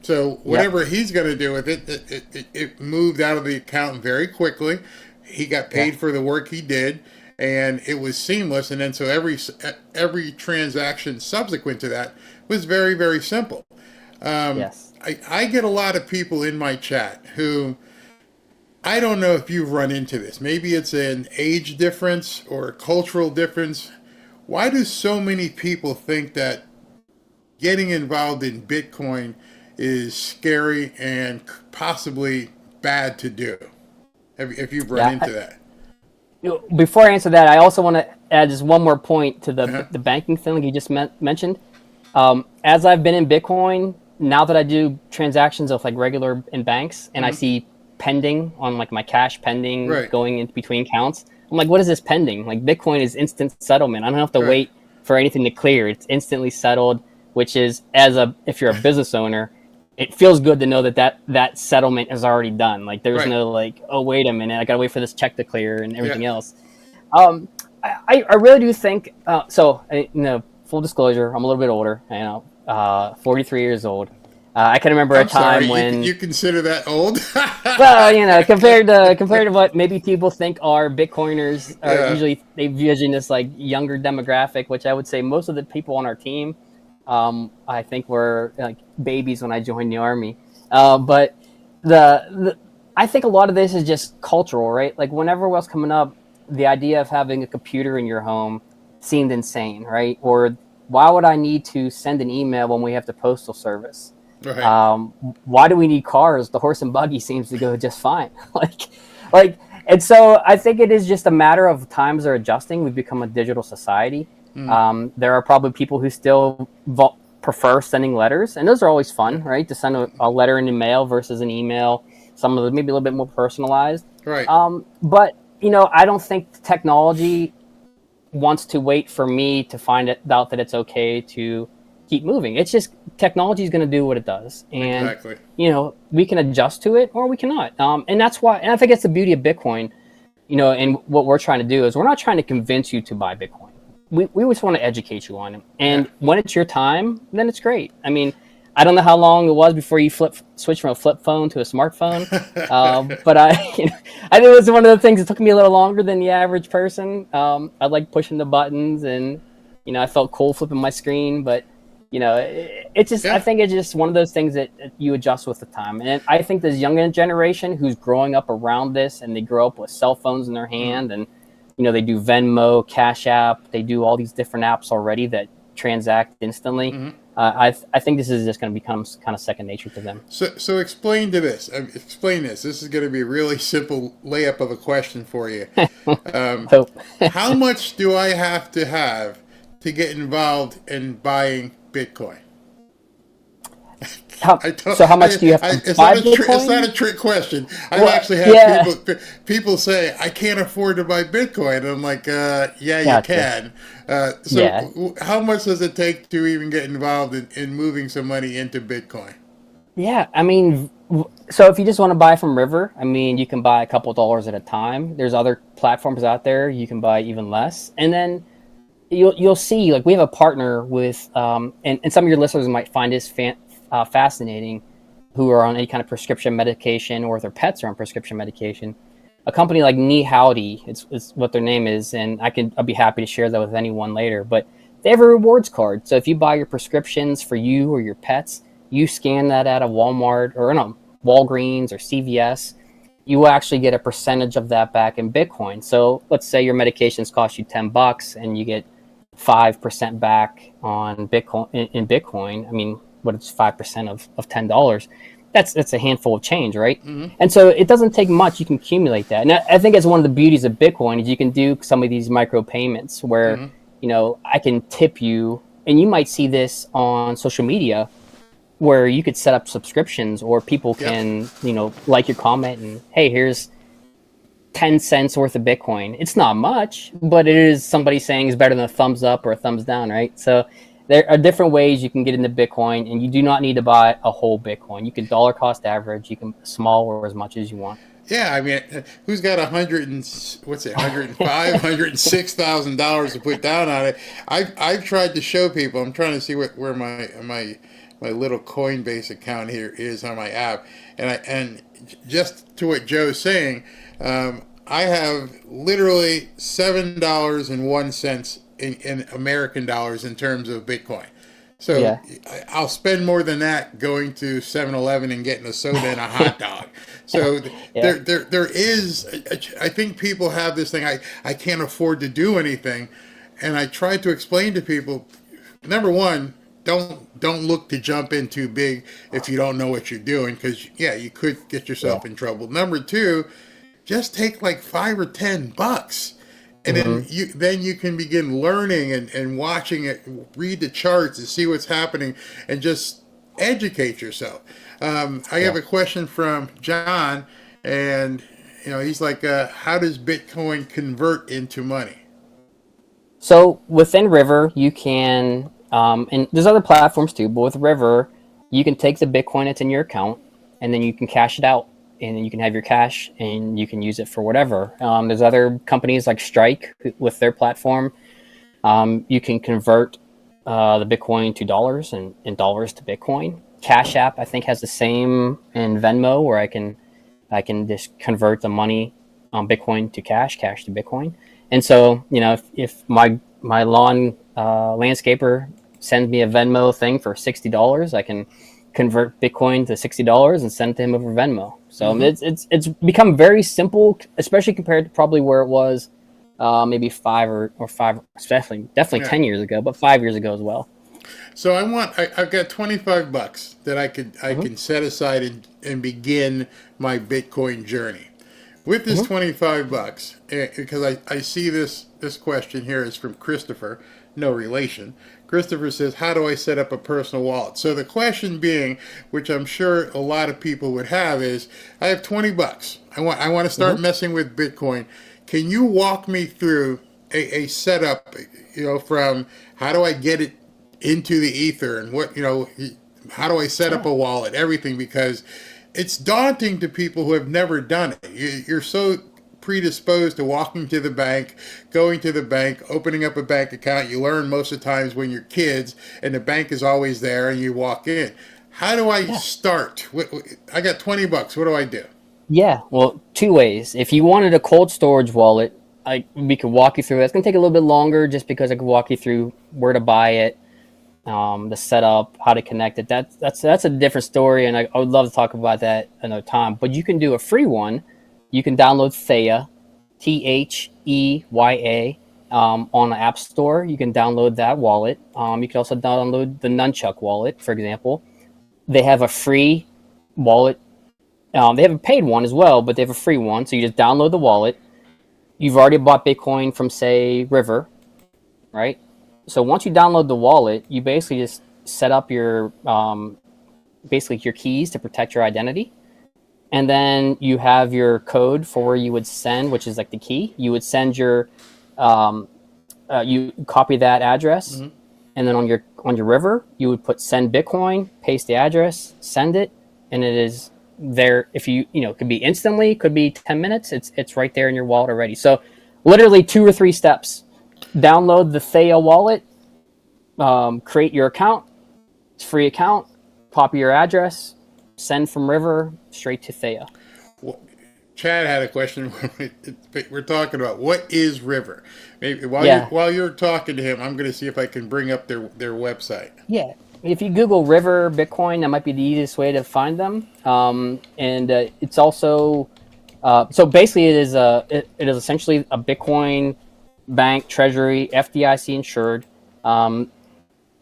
S8: So whatever he's going to do with it moved out of the account very quickly. He got paid for the work he did, and it was seamless. And then so every transaction subsequent to that was very, very simple. I get a lot of people in my chat who, I don't know if you've run into this. Maybe it's an age difference or a cultural difference. Why do so many people think that getting involved in Bitcoin is scary and possibly bad to do? If you've run into that.
S9: Before I answer that, I also want to add just one more point to the banking thing like you just mentioned. As I've been in Bitcoin, now that I do transactions of like regular in banks and I see pending on like my cash pending going in between accounts, I'm like, what is this pending? Like Bitcoin is instant settlement. I don't have to wait for anything to clear. It's instantly settled, which is if you're a business owner, it feels good to know that settlement is already done. Like there's no like, oh, wait a minute, I gotta wait for this check to clear and everything else. I really do think, full disclosure, I'm a little bit older, 43 years old. I can remember a time when
S8: you consider that old.
S9: Well, compared to what maybe people think are Bitcoiners, are usually they vision this like younger demographic, which I would say most of the people on our team, I think were like babies when I joined the army. But I think a lot of this is just cultural, right? Like whenever I was coming up, the idea of having a computer in your home seemed insane, right? Or why would I need to send an email when we have the postal service? Right. Why do we need cars? The horse and buggy seems to go just fine. And so I think it is just a matter of times are adjusting. We've become a digital society. There are probably people who still prefer sending letters, and those are always fun, right? To send a letter in the mail versus an email. Some of them maybe a little bit more personalized.
S8: Right.
S9: But I don't think technology wants to wait for me to find out that it's okay to keep moving. It's just technology is going to do what it does, and
S8: Exactly.
S9: we can adjust to it or we cannot. And that's why. And I think it's the beauty of Bitcoin. And what we're trying to do is we're not trying to convince you to buy Bitcoin. We just want to educate you on it. And when it's your time, then it's great. I mean, I don't know how long it was before you switched from a flip phone to a smartphone, but I think it was one of the things that took me a little longer than the average person. I like pushing the buttons, and I felt cool flipping my screen. But it's just I think it's just one of those things that you adjust with the time. And I think this younger generation who's growing up around this, and they grow up with cell phones in their hand, and they do Venmo, Cash App, they do all these different apps already that transact instantly.
S8: Mm-hmm.
S9: I think this is just going to become kind of second nature to them.
S8: So explain to this. Explain this. This is going to be a really simple layup of a question for you. How much do I have to get involved in buying Bitcoin?
S9: So how much do you have to buy Bitcoin?
S8: It's not a trick question. I've actually had people say, I can't afford to buy Bitcoin. And I'm like, you can. How much does it take to even get involved in moving some money into Bitcoin?
S9: Yeah, I mean, so if you just want to buy from River, I mean, you can buy a couple dollars at a time. There's other platforms out there you can buy even less. And then you'll see, like, we have a partner with, and some of your listeners might find this fascinating, who are on any kind of prescription medication, or if their pets are on prescription medication. A company like Knee Howdy, it's what their name is, and I'll be happy to share that with anyone later. But they have a rewards card. So if you buy your prescriptions for you or your pets, you scan that at a Walmart or Walgreens or CVS, you will actually get a percentage of that back in Bitcoin. So let's say your medications cost you $10 and you get 5% back on Bitcoin in Bitcoin. I mean, what it's 5% of $10. That's a handful of change, right? Mm-hmm. And so it doesn't take much. You can accumulate that. And I think it's one of the beauties of Bitcoin is you can do some of these micro payments where, I can tip you, and you might see this on social media where you could set up subscriptions, or people can, like your comment and, hey, here's 10 cents worth of Bitcoin. It's not much, but it is somebody saying it's better than a thumbs up or a thumbs down, right? So there are different ways you can get into Bitcoin, and you do not need to buy a whole Bitcoin. You can dollar cost average, you can small or as much as you want.
S8: Yeah, I mean, who's got $106,000 to put down on it? I've tried to show people. I'm trying to see where my little Coinbase account here is on my app, and just to what Joe's saying, I have literally $7.01 in American dollars in terms of Bitcoin. So I'll spend more than that going to 7-Eleven and getting a soda and a hot dog. So there is, I think people have this thing, I can't afford to do anything. And I try to explain to people, number one, don't look to jump in too big if you don't know what you're doing, because you could get yourself in trouble. Number two, just take like $5 or $10. And then you can begin learning and watching it, read the charts and see what's happening, and just educate yourself. I have a question from John, and he's like, how does Bitcoin convert into money?
S9: So within River, you can, and there's other platforms too, but with River, you can take the Bitcoin that's in your account, and then you can cash it out. And then you can have your cash and you can use it for whatever. There's other companies like Strike with their platform. You can convert the Bitcoin to dollars and dollars to Bitcoin. Cash App, I think, has the same, in Venmo, where I can just convert the money on Bitcoin to cash to Bitcoin. And so, if my lawn landscaper sends me a Venmo thing for $60, I can convert Bitcoin to $60 and send it to him over Venmo. So it's become very simple, especially compared to probably where it was maybe five, definitely 10 years ago, but 5 years ago as well.
S8: So I've got $25 that I can set aside and begin my Bitcoin journey. With this $25, because I see this question here is from Christopher. no relation. Christopher says, how do I set up a personal wallet? So the question being, which I'm sure a lot of people would have, is I have $20. I want to start messing with Bitcoin. Can you walk me through a setup, from how do I get it into the ether and how do I set up a wallet, everything, because it's daunting to people who have never done it. You're so predisposed to walking to the bank, going to the bank, opening up a bank account. You learn most of the times when you're kids and the bank is always there and you walk in. How do I start? I got $20. What do I do?
S9: Yeah, well, two ways. If you wanted a cold storage wallet, we could walk you through it. It's going to take a little bit longer just because I could walk you through where to buy it, the setup, how to connect it. That's a different story, and I would love to talk about that another time. But you can do a free one. You can download Theya, Theya, on the App Store. You can download that wallet. You can also download the Nunchuck wallet, for example. They have a free wallet. They have a paid one as well, but they have a free one. So you just download the wallet. You've already bought Bitcoin from, say, River, right? So once you download the wallet, you basically just set up your your keys to protect your identity. And then you have your code for where you would send, which is like the key. You would send your, you copy that address, and then on your River, you would put send Bitcoin, paste the address, send it, and it is there. If it could be instantly, could be 10 minutes. It's right there in your wallet already. So literally 2 or 3 steps. Download the Theya wallet, create your account. It's a free account. Copy your address. Send from River straight to Theya.
S8: Well, Chad had a question. We're talking about what is River. Maybe while you're talking to him, I'm going to see if I can bring up their website.
S9: Yeah, if you Google River Bitcoin, that might be the easiest way to find them. And it's also so basically it is essentially a Bitcoin bank, treasury, FDIC insured.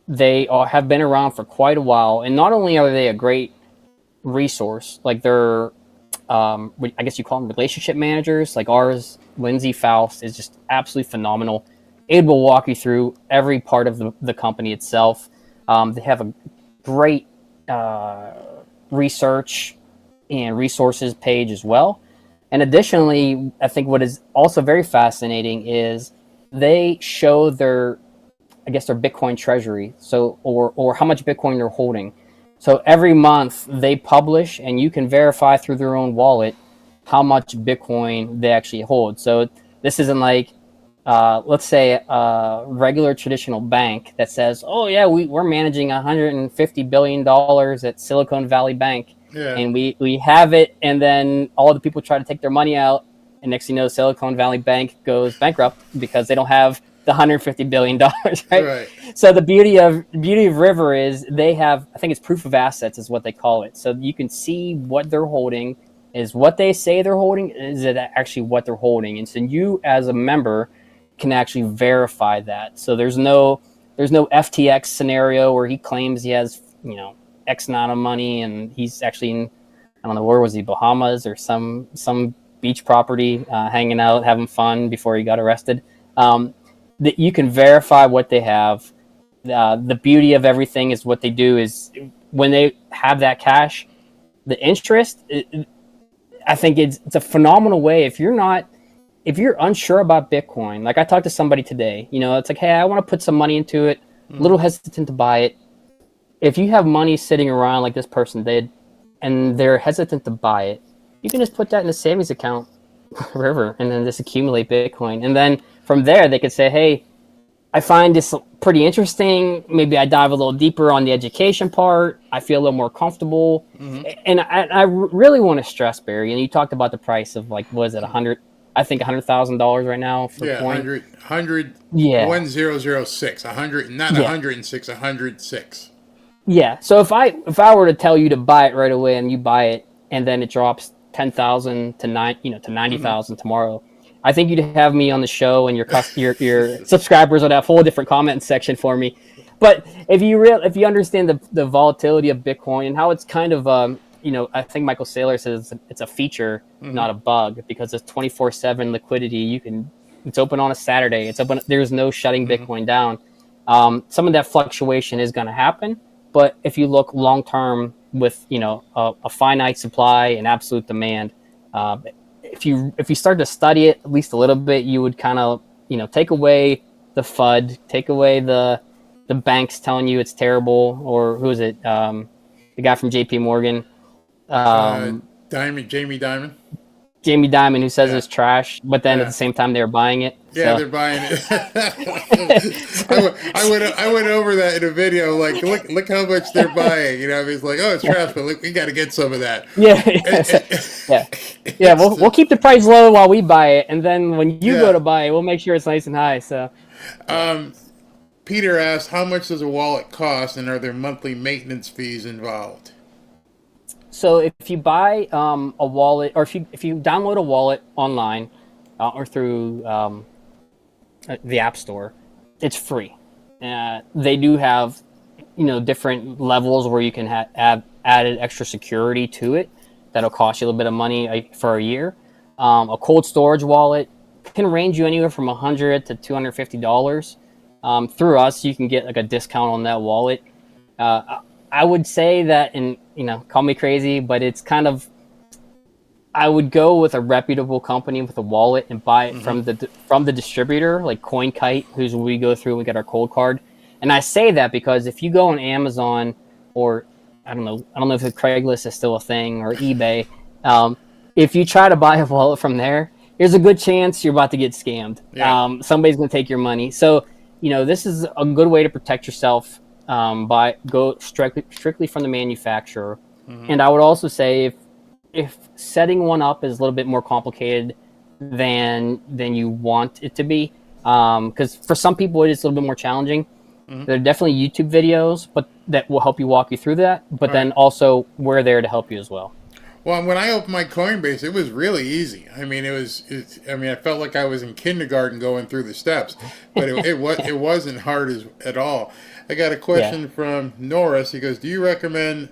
S9: They have been around for quite a while, and not only are they a great resource, like they're I guess you call them relationship managers, like ours, Lindsay Faust, is just absolutely phenomenal, able to walk you through every part of the company itself. They have a great research and resources page as well. And additionally, I think what is also very fascinating is they show their Bitcoin treasury, so or how much Bitcoin they're holding. So every month they publish, and you can verify through their own wallet how much Bitcoin they actually hold. So this isn't like, let's say, a regular traditional bank that says, oh yeah, we're managing $150 billion at Silicon Valley Bank. Yeah. And we have it, and then all the people try to take their money out, and next thing you know, Silicon Valley Bank goes bankrupt because they don't have the $150 billion, right? So the beauty of River is they have, I think it's proof of assets is what they call it. So you can see what they're holding, is what they say they're holding, is it actually what they're holding? And so you as a member can actually verify that. So there's no FTX scenario where he claims he has, X amount of money and he's actually in, I don't know, where was he, Bahamas or some beach property, hanging out, having fun before he got arrested. That you can verify what they have. The beauty of everything is what they do is when they have that cash, the interest, I think it's a phenomenal way. If you're unsure about Bitcoin, like I talked to somebody today, it's like, hey, I want to put some money into it, a little hesitant to buy it. If you have money sitting around like this person did, and they're hesitant to buy it, you can just put that in a savings account, River, and then just accumulate Bitcoin. And then from there, they could say, hey, I find this pretty interesting. Maybe I dive a little deeper on the education part. I feel a little more comfortable. And I really want to stress, Barry, and you talked about the price of, like, was it $100,000 right now for coin?
S8: 1006, 100, not 106, 106.
S9: Yeah. So if I were to tell you to buy it right away and you buy it and then it drops 10,000 to 90,000 tomorrow, I think you'd have me on the show, and your subscribers would have a whole different comment section for me. But if you understand the volatility of Bitcoin and how it's kind of I think Michael Saylor says it's a feature, not a bug, because it's 24/7 liquidity. It's open on a Saturday. It's open. There's no shutting Bitcoin down. Some of that fluctuation is going to happen, but if you look long term with a finite supply and absolute demand, if you start to study it at least a little bit, you would kind of take away the FUD, take away the banks telling you it's terrible, or who is it? The guy from J.P. Morgan,
S8: Jamie Dimon.
S9: Jamie Dimon, who says it's trash, but then at the same time they're buying it.
S8: Yeah, they're buying it. I went over that in a video. Like, look how much they're buying. It's like, oh, it's trash, but look, we got to get some of that.
S9: Yeah. We'll keep the price low while we buy it, and then when you go to buy it, we'll make sure it's nice and high. So,
S8: Peter asked, how much does a wallet cost, and are there monthly maintenance fees involved?
S9: So if you buy a wallet, or if you download a wallet online or through the App Store, it's free. They do have different levels where you can add added extra security to it. That'll cost you a little bit of money for a year. A cold storage wallet can range you anywhere from $100 to $250. Through us, you can get like a discount on that wallet. I would say that, and call me crazy, but it's kind of, I would go with a reputable company with a wallet and buy it from the distributor, like CoinKite, who's we go through and we get our cold card. And I say that because if you go on Amazon, or I don't know if Craigslist is still a thing, or eBay, if you try to buy a wallet from there, there's a good chance you're about to get scammed. Yeah. Somebody's going to take your money. So, this is a good way to protect yourself. By go strictly from the manufacturer. And I would also say if setting one up is a little bit more complicated than you want it to be, because for some people it is a little bit more challenging. There are definitely YouTube videos, but that will help you walk you through that. But then also we're there to help you as well.
S8: Well, when I opened my Coinbase, it was really easy. I mean, I felt like I was in kindergarten going through the steps, but it wasn't hard at all. I got a question from Norris. He goes, do you recommend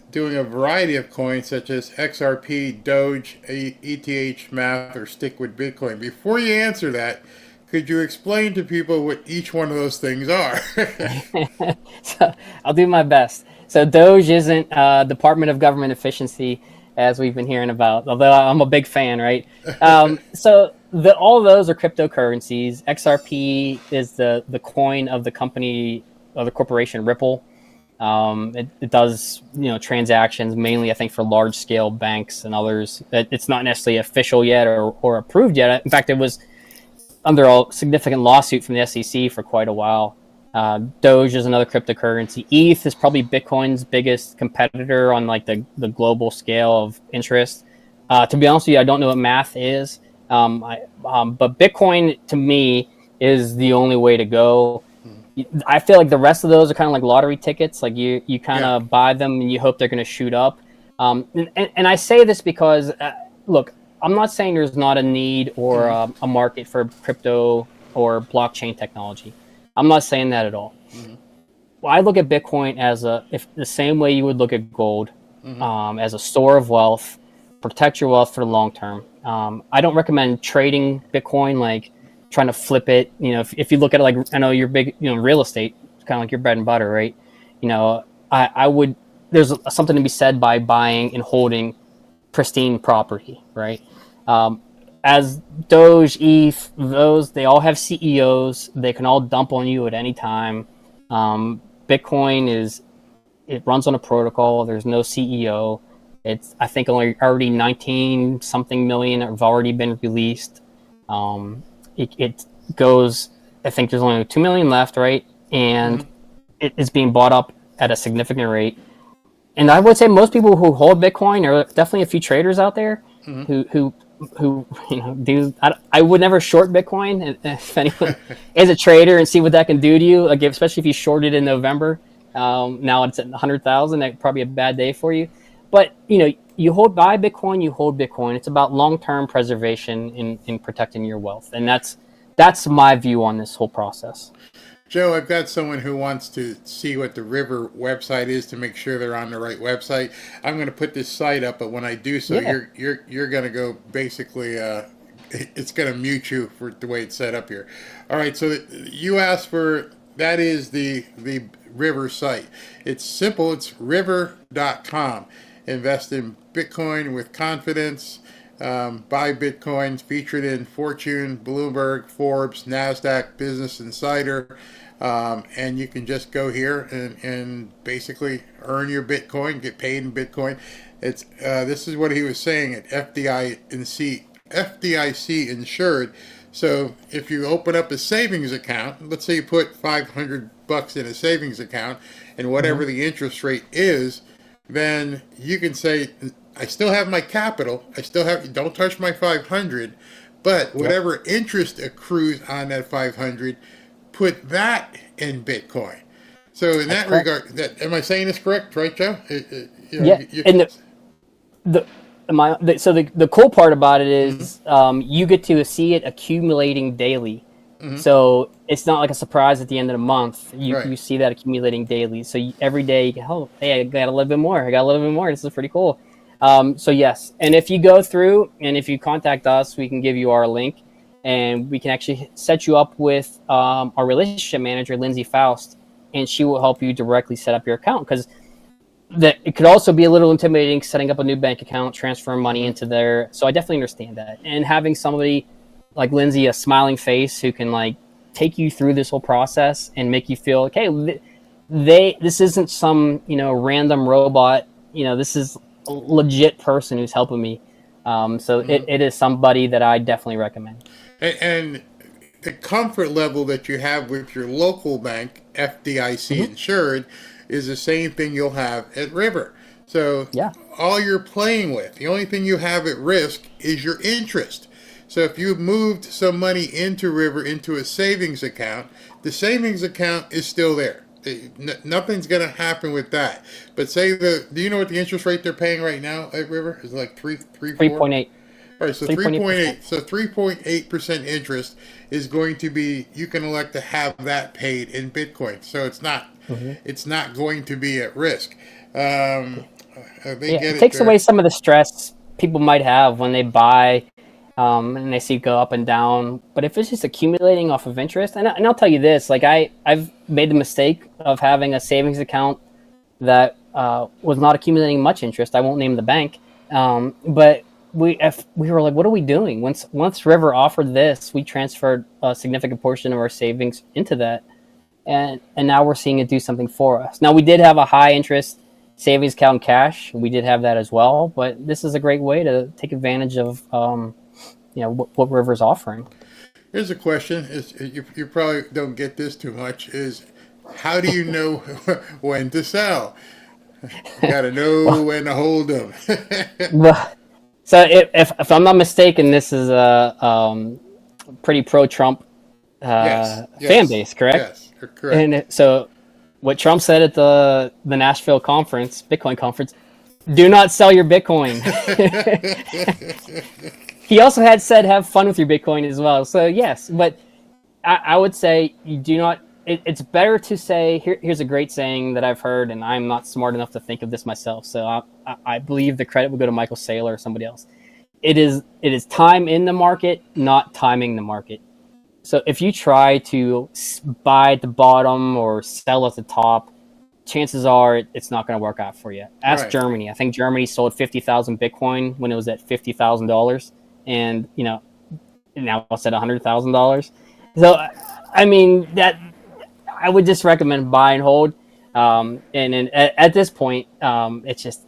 S8: doing a variety of coins such as XRP, DOGE, ETH, Math, or stick with Bitcoin? Before you answer that, could you explain to people what each one of those things are?
S9: So I'll do my best. So DOGE isn't Department of Government Efficiency, as we've been hearing about, although I'm a big fan, right? So all of those are cryptocurrencies. XRP is the coin of the company, of the corporation Ripple. It does transactions mainly, I think, for large scale banks and others. It's not necessarily official yet or approved yet. In fact, it was under a significant lawsuit from the SEC for quite a while. Doge is another cryptocurrency. ETH is probably Bitcoin's biggest competitor on like the global scale of interest. To be honest with you, I don't know what Math is. But Bitcoin to me is the only way to go. I feel like the rest of those are kind of like lottery tickets. Like you kind of buy them and you hope they're going to shoot up. And I say this because, look, I'm not saying there's not a need or a market for crypto or blockchain technology. I'm not saying that at all. Well, I look at Bitcoin as the same way you would look at gold, as a store of wealth. Protect your wealth for the long term. I don't recommend trading Bitcoin, like trying to flip it. If you look at it, like, I know you're big, real estate, it's kind of like your bread and butter, right? I would, there's something to be said by buying and holding pristine property, right? As Doge, ETH, they all have CEOs. They can all dump on you at any time. Bitcoin it runs on a protocol. There's no CEO. It's, I think, already 19 something million have already been released. It goes, I think there's only 2 million left, right? And it is being bought up at a significant rate. And I would say most people who hold Bitcoin, are definitely a few traders out there who do. I would never short Bitcoin. If anyone is a trader, and see what that can do to you, like especially if you shorted in November. Now it's at 100,000. That's probably a bad day for you. But you buy Bitcoin, you hold Bitcoin. It's about long-term preservation in protecting your wealth, and that's my view on this whole process.
S8: Joe, I've got someone who wants to see what the River website is to make sure they're on the right website. I'm going to put this site up, but when I do so, you're going to go basically it's going to mute you for the way it's set up here. All right, so you asked for, that is the River site. It's simple. It's river.com. Invest in Bitcoin with confidence. Buy Bitcoins featured in Fortune, Bloomberg, Forbes, NASDAQ, Business Insider. And you can just go here and basically earn your Bitcoin, get paid in Bitcoin. It's this is what he was saying at FDIC insured. So if you open up a savings account, let's say you put $500 in a savings account, and whatever the interest rate is, then you can say, I still have my capital. I still have, don't touch my 500, but whatever interest accrues on that 500, put that in Bitcoin. So in that regard, am I saying this correct, right, Joe?
S9: And the cool part about it is you get to see it accumulating daily. So it's not like a surprise at the end of the month. You see that accumulating daily. So every day you go, oh, hey, I got a little bit more. I got a little bit more. This is pretty cool. So yes, and if you go through and if you contact us, we can give you our link, and we can actually set you up with our relationship manager, Lindsay Faust, and she will help you directly set up your account, because it could also be a little intimidating setting up a new bank account, transferring money into there. So I definitely understand that. And having somebody like Lindsay, a smiling face, who can like take you through this whole process and make you feel like, hey, this isn't some, random robot. This is a legit person who's helping me. So it is somebody that I definitely recommend.
S8: And the comfort level that you have with your local bank, FDIC insured, is the same thing you'll have at River. So all you're playing with, the only thing you have at risk is your interest. So if you moved some money into River into a savings account, the savings account is still there. Nothing's going to happen with that. But say do you know what the interest rate they're paying right now at River? Is it like 3.8. All right, so 3.8. So 3.8% interest is going to be, you can elect to have that paid in Bitcoin. So it's not going to be at risk.
S9: It takes away some of the stress people might have when they buy. And they see it go up and down. But if it's just accumulating off of interest, and I'll tell you this, like I've made the mistake of having a savings account that was not accumulating much interest. I won't name the bank, but we were like, what are we doing? Once River offered this, we transferred a significant portion of our savings into that, and now we're seeing it do something for us. Now we did have a high interest savings account in cash. We did have that as well, but this is a great way to take advantage of what River's offering.
S8: Here's a question: you probably don't get this too much. Is how do you know when to sell? You got to know when to hold them.
S9: So if I'm not mistaken, this is a pretty pro-Trump fan base, correct?
S8: Yes, correct.
S9: And so what Trump said at the Nashville conference, Bitcoin conference, do not sell your Bitcoin. He also had said have fun with your Bitcoin as well. So yes, but I would say you do not. It's better to say, here's a great saying that I've heard, and I'm not smart enough to think of this myself. So I believe the credit would go to Michael Saylor or somebody else. It is time in the market, not timing the market. So if you try to buy at the bottom or sell at the top, chances are it's not going to work out for you. Ask Germany. I think Germany sold 50,000 Bitcoin when it was at $50,000. And, now it's at $100,000. So, I mean, that I would just recommend buy and hold. And at this point, it's just,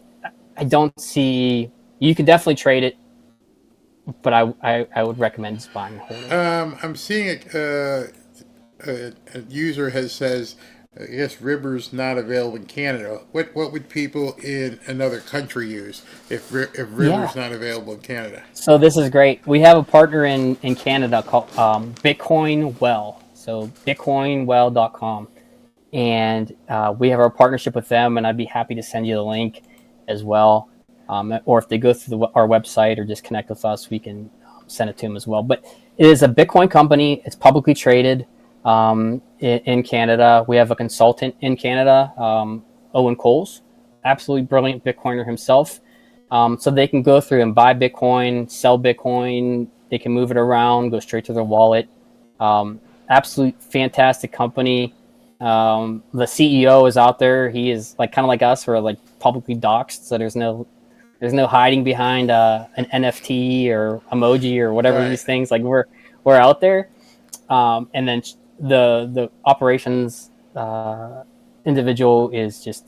S9: I don't see, you can definitely trade it, but I would recommend just buying and holding.
S8: I'm seeing a user says, I guess River's not available in Canada. What would people in another country use if River's not available in Canada?
S9: So this is great. We have a partner in Canada called Bitcoin Well. So bitcoinwell.com. And we have our partnership with them, and I'd be happy to send you the link as well. Or if they go through our website or just connect with us, we can send it to them as well. But it is a Bitcoin company. It's publicly traded. In Canada, we have a consultant in Canada, Owen Coles, absolutely brilliant Bitcoiner himself. So they can go through and buy Bitcoin, sell Bitcoin, They can move it around, go straight to their wallet. Absolute fantastic company. The CEO is out there. He is like kind of like us. We're like publicly doxxed, so there's no hiding behind an NFT or emoji or whatever these things. Like we're out there. And then the operations individual is just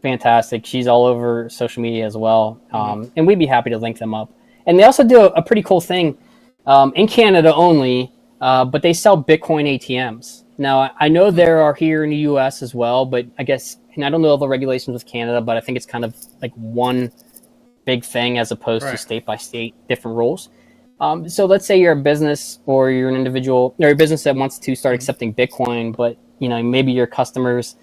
S9: fantastic. She's all over social media as well. And we'd be happy to link them up. And they also do a pretty cool thing in Canada only, but they sell Bitcoin ATMs. Now, I know there are here in the US as well, but I guess, and I don't know all the regulations with Canada, but I think it's kind of like one big thing as opposed to state by state different rules. So let's say you're a business or you're an individual or a business that wants to start accepting Bitcoin, but maybe your customers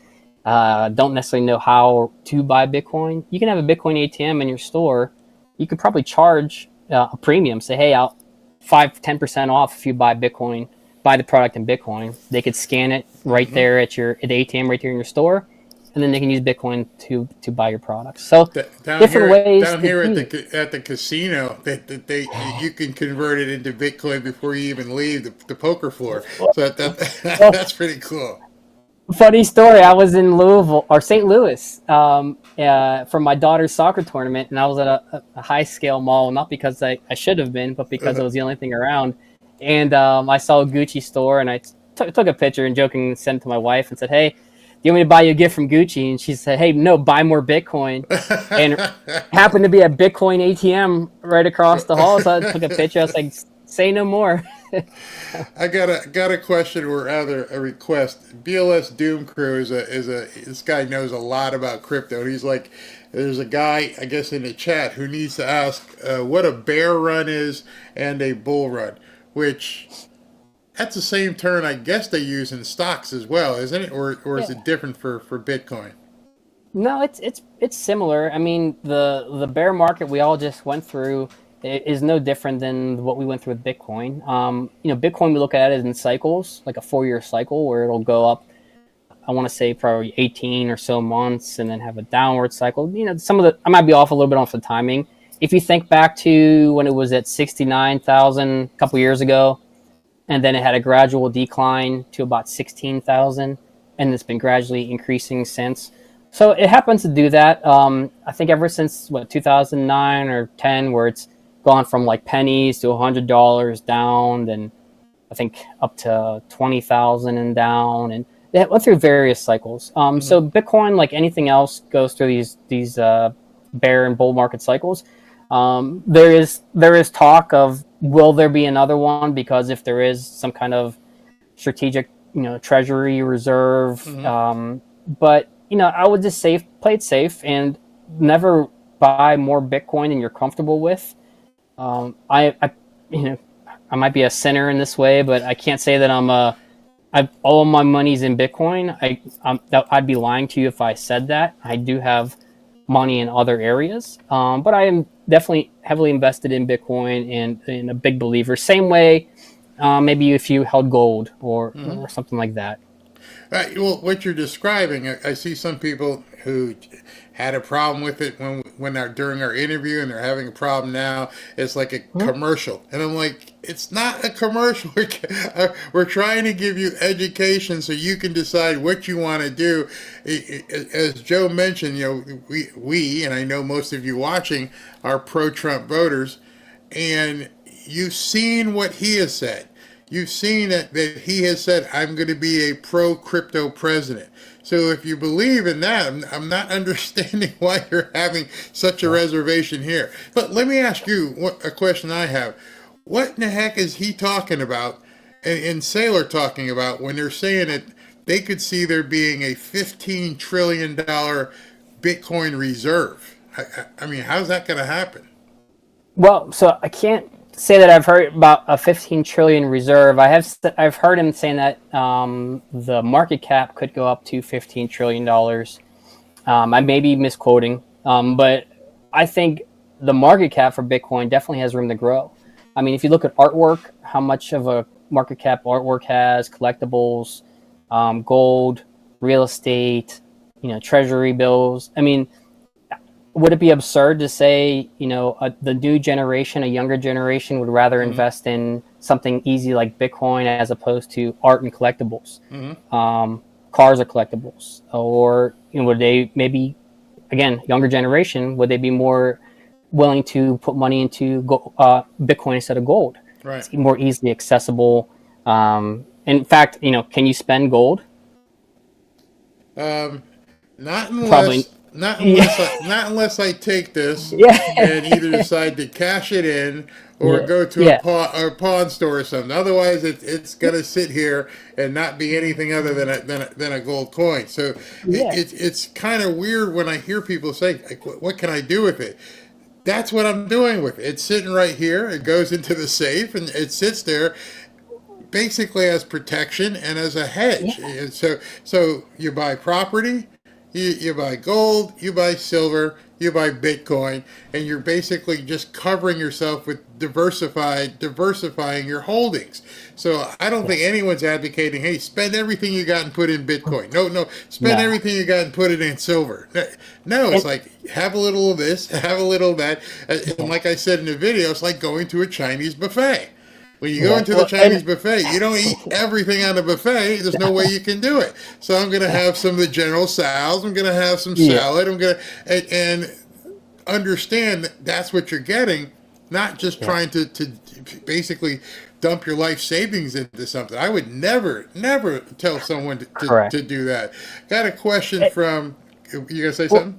S9: don't necessarily know how to buy Bitcoin. You can have a Bitcoin ATM in your store. You could probably charge a premium. Say, hey, I'll 5-10% off if you buy Bitcoin, buy the product in Bitcoin. They could scan it right there at the ATM right there in your store, and then they can use Bitcoin to buy your products. So different ways.
S8: Down here at the casino, you can convert it into Bitcoin before you even leave the poker floor. So that's pretty cool.
S9: Funny story. I was in Louisville or St. Louis for my daughter's soccer tournament, and I was at a high scale mall, not because I should have been, but because it was the only thing around. And I saw a Gucci store, and I took a picture and jokingly sent it to my wife and said, "Hey, do you want me to buy you a gift from Gucci?" And she said, "Hey, no, buy more Bitcoin." And happened to be a Bitcoin ATM right across the hall, so I took a picture. I was like, "Say no more."
S8: I got a question or rather a request. BLS Doom Crew is this guy knows a lot about crypto. He's like, there's a guy I guess in the chat who needs to ask what a bear run is and a bull run, which that's the same term I guess they use in stocks as well, isn't it? Or is it different for Bitcoin?
S9: No, it's similar. I mean, the bear market we all just went through is no different than what we went through with Bitcoin. Bitcoin, we look at it in cycles, like a 4-year cycle where it'll go up, I want to say probably 18 or so months and then have a downward cycle. I might be off a little bit off the timing. If you think back to when it was at 69,000 a couple years ago, and then it had a gradual decline to about 16,000, and it's been gradually increasing since. So it happens to do that. I think ever since 2009 or 10, where it's gone from like pennies to $100 down, then I think up to 20,000 and down, and they went through various cycles. So Bitcoin, like anything else, goes through these bear and bull market cycles. There is talk of will there be another one, because if there is some kind of strategic treasury reserve, but I would just play it safe and never buy more Bitcoin than you're comfortable with. I might be a sinner in this way, but I can't say that all my money's in Bitcoin. I'd be lying to you if I said that. I do have money in other areas, but I am definitely heavily invested in Bitcoin and a big believer. Same way, maybe if you held gold or something like that.
S8: Well, what you're describing, I see some people who had a problem with it during our interview, and they're having a problem now. It's like a commercial, and I'm like, it's not a commercial. We're trying to give you education so you can decide what you want to do. As Joe mentioned, we and I know most of you watching are pro-Trump voters, and you've seen what he has said. You've seen that he has said, I'm going to be a pro-crypto president. So if you believe in that, I'm not understanding why you're having such a reservation here. But let me ask you a question I have. What in the heck is he talking about and Saylor talking about when they're saying that they could see there being a $15 trillion Bitcoin reserve? I mean, how's that going to happen?
S9: Well, so I can't say that I've heard about a 15 trillion reserve. I've heard him saying that the market cap could go up to $15 trillion. I may be misquoting, but I think the market cap for Bitcoin definitely has room to grow. I mean, if you look at artwork, how much of a market cap artwork has, collectibles, gold, real estate, treasury bills. I mean, would it be absurd to say, the new generation, a younger generation, would rather invest in something easy like Bitcoin as opposed to art and collectibles, cars or collectibles, or would they maybe, again, younger generation, would they be more willing to put money into Bitcoin instead of gold?
S8: Right.
S9: It's more easily accessible. In fact, can you spend gold?
S8: Not unless
S9: Probably.
S8: not unless I take this and either decide to cash it in or go to a pawn store or something. Otherwise, it's gonna sit here and not be anything other than a gold coin. So it's kind of weird when I hear people say, like, "What can I do with it?" That's what I'm doing with it. It's sitting right here. It goes into the safe and it sits there, basically as protection and as a hedge. And so you buy property. You buy gold, you buy silver, you buy Bitcoin, and you're basically just covering yourself with diversifying your holdings. So I don't think anyone's advocating, hey, spend everything you got and put in Bitcoin. No, spend everything you got and put it in silver. No, it's like, have a little of this, have a little of that. And like I said in the video, it's like going to a Chinese buffet. When you go into the Chinese buffet, you don't eat everything on the buffet. There's no way you can do it. So I'm going to have some of the General Tso's. I'm going to have some salad. I'm going to and understand that's what you're getting, not just trying to basically dump your life savings into something. I would never tell someone to do that. Got a question from. You gonna say something?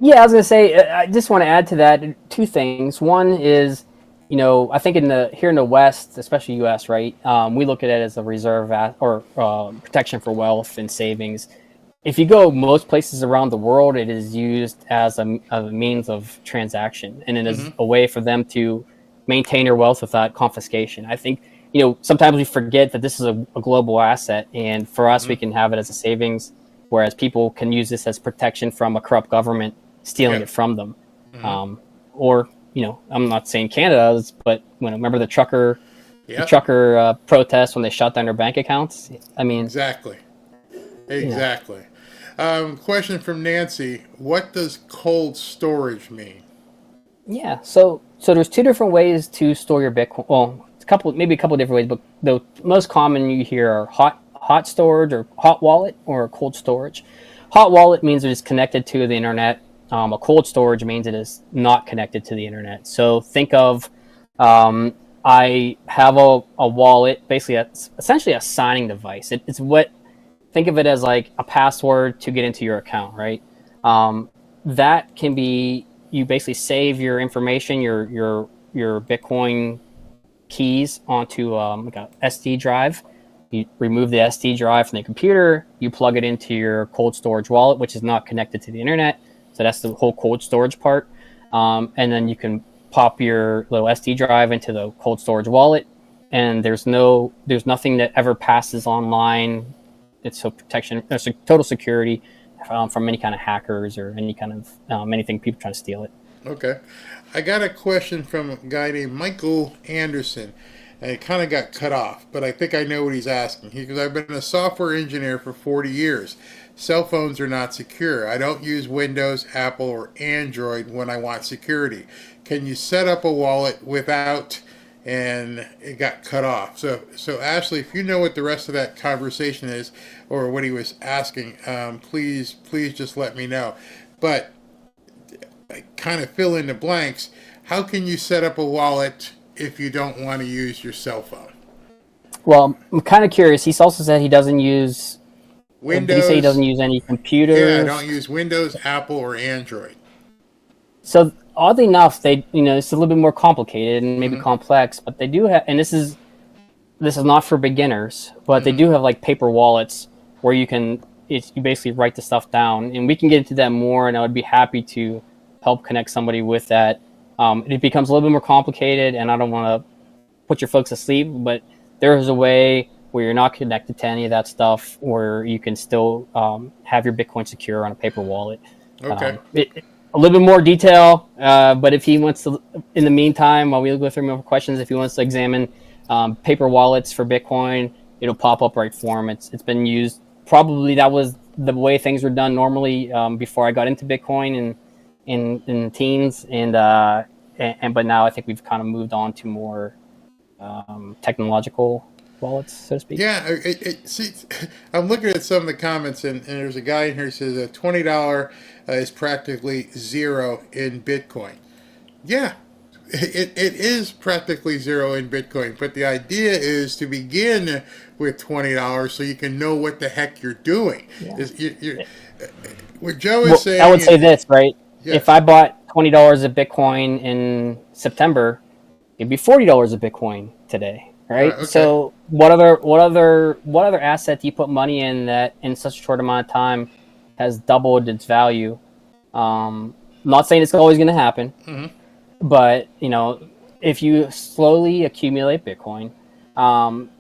S9: Yeah, I was going to say. I just want to add to that two things. One is, I think here in the West, especially U.S., right, we look at it as a reserve or protection for wealth and savings. If you go most places around the world, it is used as a means of transaction, and it is a way for them to maintain their wealth without confiscation. I think, sometimes we forget that this is a global asset, and for us, we can have it as a savings, whereas people can use this as protection from a corrupt government stealing it from them, or I'm not saying Canada, but remember the trucker protests when they shut down their bank accounts? I mean,
S8: exactly. Question from Nancy: what does cold storage mean?
S9: Yeah, so there's two different ways to store your Bitcoin. Well, maybe a couple different ways, but the most common you hear are hot storage or hot wallet or cold storage. Hot wallet means it is connected to the internet. A cold storage means it is not connected to the internet. So think of, I have a wallet, basically essentially a signing device. Think of it as like a password to get into your account, right? That can be, you basically save your information, your Bitcoin keys onto like a SD drive. You remove the SD drive from the computer, you plug it into your cold storage wallet, which is not connected to the internet. So that's the whole cold storage part. And then you can pop your little SD drive into the cold storage wallet, and there's nothing that ever passes online. It's a protection, it's a total security from any kind of hackers or any kind of anything people trying to steal it.
S8: Okay. I got a question from a guy named Michael Anderson. And it kind of got cut off, but I think I know what he's asking. He goes, I've been a software engineer for 40 years. Cell phones are not secure. I don't use Windows, Apple, or Android when I want security. Can you set up a wallet without, and it got cut off. So Ashley, if you know what the rest of that conversation is, or what he was asking, please just let me know. But I kind of fill in the blanks. How can you set up a wallet if you don't want to use your cell phone?
S9: Well, I'm kind of curious. He's also said he doesn't use Windows. Did he say he doesn't use any computers?
S8: Yeah, I don't use Windows, Apple, or Android.
S9: So oddly enough, it's a little bit more complicated and maybe complex, but they do have, and this is not for beginners, but they do have like paper wallets where you basically write the stuff down, and we can get into that more, and I would be happy to help connect somebody with that. It becomes a little bit more complicated, and I don't want to put your folks to sleep, but there is a way where you're not connected to any of that stuff, where you can still have your Bitcoin secure on a paper wallet.
S8: Okay.
S9: A little bit more detail, but if he wants to, in the meantime, while we go through more questions, if he wants to examine paper wallets for Bitcoin, it'll pop up right for him. It's been used. Probably that was the way things were done normally before I got into Bitcoin, and in the teens, and but now I think we've kind of moved on to more technological wallets, so to speak.
S8: Yeah, see, I'm looking at some of the comments, and there's a guy in here who says a $20 is practically zero in Bitcoin. Yeah, it is practically zero in Bitcoin, but the idea is to begin with $20 so you can know what the heck you're doing. Yeah. What Joe is saying...
S9: I would say this, right?
S8: Yeah.
S9: If I bought $20 of Bitcoin in September, it'd be $40 of Bitcoin today. Right.
S8: Okay.
S9: So what other asset do you put money in that in such a short amount of time has doubled its value? Not saying it's always going to happen, but if you slowly accumulate Bitcoin,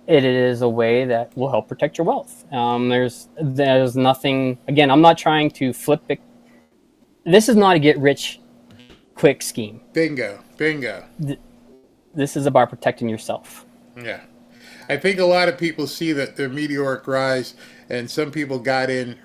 S9: it is a way that will help protect your wealth. There's nothing. Again, I'm not trying to flip it. This is not a get rich quick scheme.
S8: Bingo.
S9: This is about protecting yourself.
S8: Yeah. I think a lot of people see that the meteoric rise, and some people got in,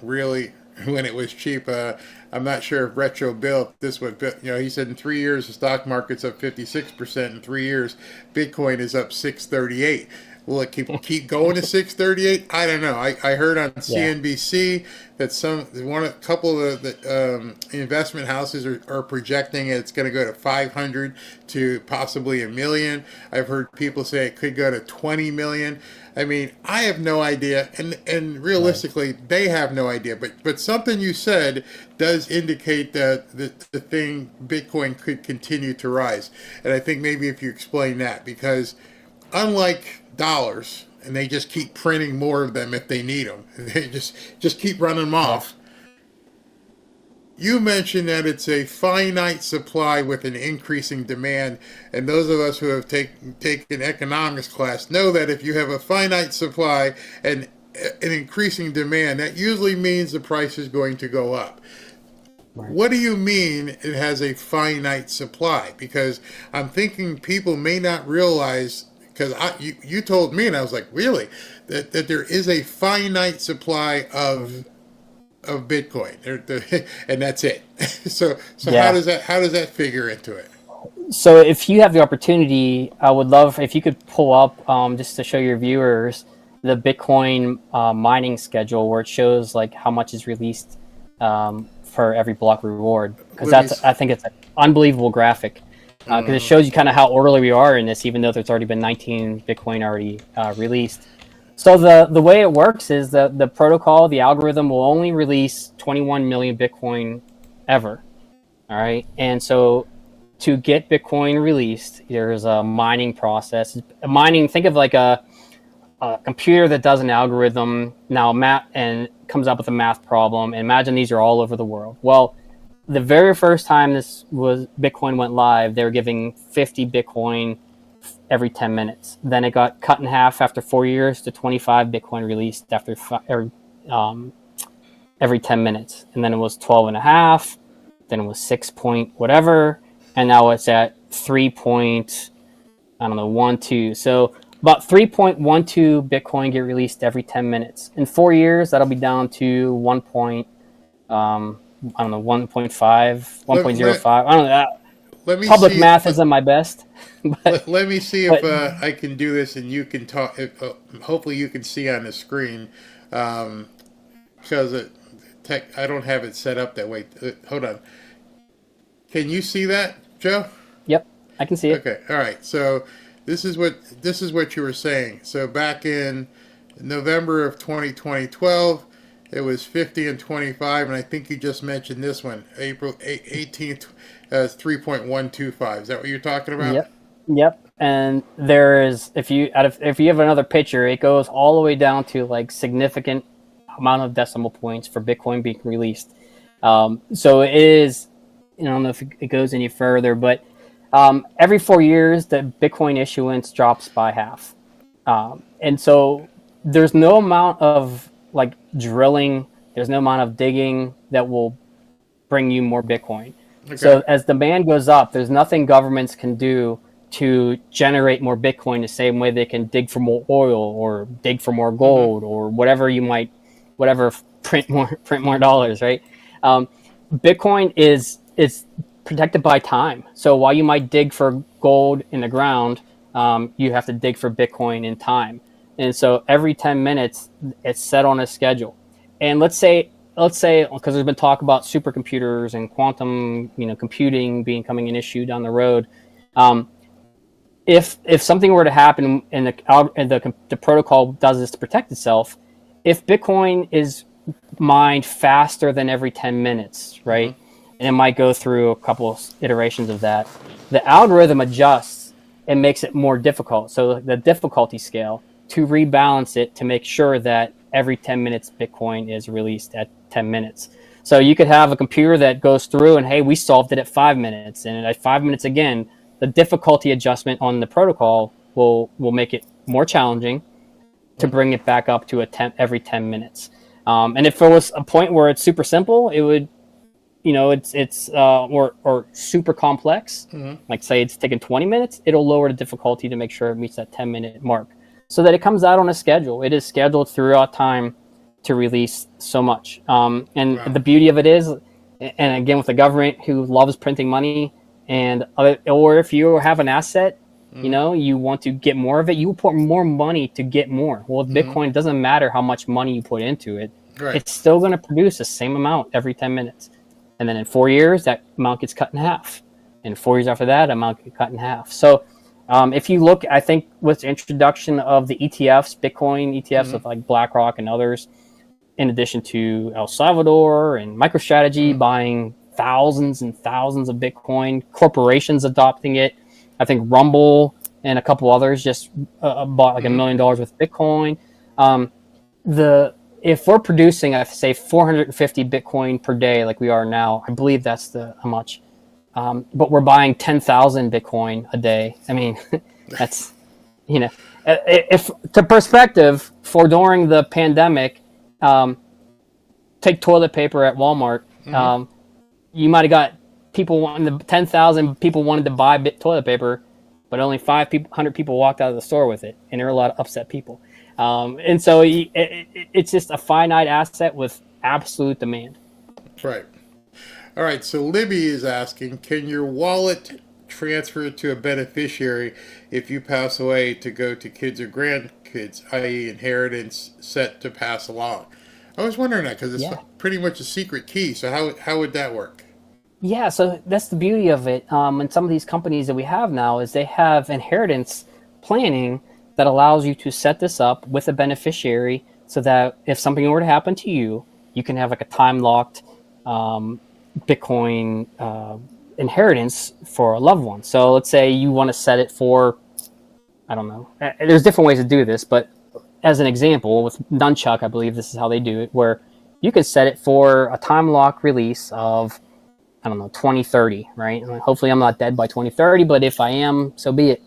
S8: really when it was cheap. I'm not sure if Retro Bill, this would, he said in 3 years, the stock market's up 56%. In 3 years, Bitcoin is up 638. Will it keep going to 638? I don't know. I heard on CNBC that a couple of the investment houses are projecting it's going to go to 500 to possibly $1 million. I've heard people say it could go to 20 million. I mean, I have no idea, and realistically, they have no idea. But something you said does indicate that the thing Bitcoin could continue to rise, and I think maybe if you explain that, because unlike dollars, and they just keep printing more of them if they need them. They just keep running them off. You mentioned that it's a finite supply with an increasing demand, and those of us who have taken economics class know that if you have a finite supply and an increasing demand, that usually means the price is going to go up. Right. What do you mean it has a finite supply? Because I'm thinking people may not realize, because you told me, and I was like, really? That there is a finite supply of Bitcoin, and that's it. So yeah. How does that figure into it?
S9: So if you have the opportunity, I would love if you could pull up just to show your viewers the Bitcoin mining schedule, where it shows like how much is released for every block reward, because I think it's an unbelievable graphic. Because it shows you kind of how early we are in this, even though there's already been 19 Bitcoin already released. So the way it works is that the protocol, the algorithm will only release 21 million Bitcoin ever. All right. And so to get Bitcoin released, there's a mining process. Think of like a computer that does an algorithm and comes up with a math problem. And imagine these are all over the world. Well, the very first time Bitcoin went live, they were giving 50 Bitcoin every 10 minutes. Then it got cut in half after 4 years to 25 Bitcoin released every 10 minutes. And then it was 12 and a half. Then it was 6 point whatever. And now it's at 3.12. So about 3.12 Bitcoin get released every 10 minutes. In 4 years, that'll be down to 1.5, 1.05. I don't know. Public math isn't my best. But,
S8: let me see if I can do this, and you can talk. Hopefully, you can see on the screen, because I don't have it set up that way. Hold on. Can you see that, Joe?
S9: Yep, I can see it.
S8: Okay, all right. So this is what you were saying. So back in November of 2012. It was 50 and 25, and I think you just mentioned this one, April 18th, 3.125. Is that what you're talking about?
S9: Yep. And there is, if you have another picture, it goes all the way down to like significant amount of decimal points for Bitcoin being released. So it is, I don't know if it goes any further, but every 4 years, the Bitcoin issuance drops by half. And so there's no amount of like drilling, there's no amount of digging that will bring you more Bitcoin. Okay. So as demand goes up, there's nothing governments can do to generate more Bitcoin the same way they can dig for more oil or dig for more gold or whatever print more dollars, right? Bitcoin is it's protected by time. So while you might dig for gold in the ground, you have to dig for Bitcoin in time. And so every 10 minutes, it's set on a schedule. And let's say, because there's been talk about supercomputers and quantum, computing becoming an issue down the road. If something were to happen and the protocol does this to protect itself, if Bitcoin is mined faster than every 10 minutes, right? Mm-hmm. And it might go through a couple of iterations of that. The algorithm adjusts and makes it more difficult. So the difficulty scale to rebalance it to make sure that every 10 minutes Bitcoin is released at 10 minutes. So you could have a computer that goes through and, hey, we solved it at 5 minutes. And at 5 minutes again, the difficulty adjustment on the protocol will make it more challenging to bring it back up to every 10 minutes. And if there was a point where it's super simple, it would, or super complex, like say it's taken 20 minutes, it'll lower the difficulty to make sure it meets that 10-minute mark so that it comes out on a schedule. It is scheduled throughout time to release so much. The beauty of it is, and again, with the government who loves printing money, or if you have an asset, you want to get more of it, you put more money to get more. Well, with Bitcoin, it doesn't matter how much money you put into it. Right. It's still going to produce the same amount every 10 minutes. And then in 4 years, that amount gets cut in half. And 4 years after that, amount gets cut in half. So if you look, I think with the introduction of the ETFs, Bitcoin ETFs with like BlackRock and others, in addition to El Salvador and MicroStrategy buying thousands and thousands of Bitcoin, corporations adopting it. I think Rumble and a couple others just bought like $1 million worth of Bitcoin. If we're producing, say, 450 Bitcoin per day, like we are now, I believe that's how much. But we're buying 10,000 Bitcoin a day. I mean, that's, if to perspective, for during the pandemic, take toilet paper at Walmart. You might have got people wanting 10,000 people wanted to buy toilet paper, but only 500 people walked out of the store with it, and there were a lot of upset people. And so it's just a finite asset with absolute demand.
S8: Right. All right. So Libby is asking, can your wallet transfer to a beneficiary if you pass away to go to kids or grandkids, i.e. inheritance set to pass along? I was wondering that because it's pretty much a secret key. So how would that work?
S9: Yeah, so that's the beauty of it. And some of these companies that we have now is they have inheritance planning that allows you to set this up with a beneficiary so that if something were to happen to you, you can have like a time-locked Bitcoin inheritance for a loved one. So let's say you want to set it for, I don't know. There's different ways to do this, but as an example, with Nunchuck, I believe this is how they do it, where you could set it for a time-lock release of, 2030, right? Hopefully I'm not dead by 2030, but if I am, so be it.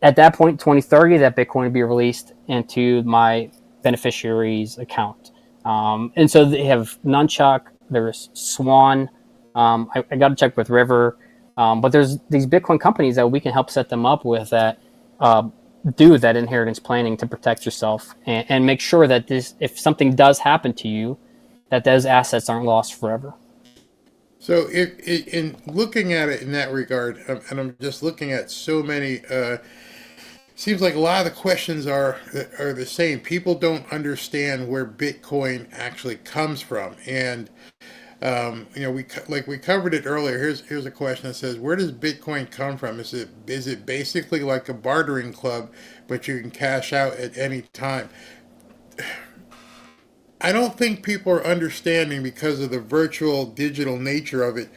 S9: At that point, 2030, that Bitcoin would be released into my beneficiary's account. And so they have Nunchuck, there's Swan, I got to check with River, but there's these Bitcoin companies that we can help set them up with that do that inheritance planning to protect yourself and make sure that if something does happen to you, that those assets aren't lost forever.
S8: So in looking at it in that regard, and I'm just looking at so many, seems like a lot of the questions are the same. People don't understand where Bitcoin actually comes from. And, we covered it earlier. Here's a question that says, where does Bitcoin come from? Is it basically like a bartering club, but you can cash out at any time? I don't think people are understanding because of the virtual digital nature of it.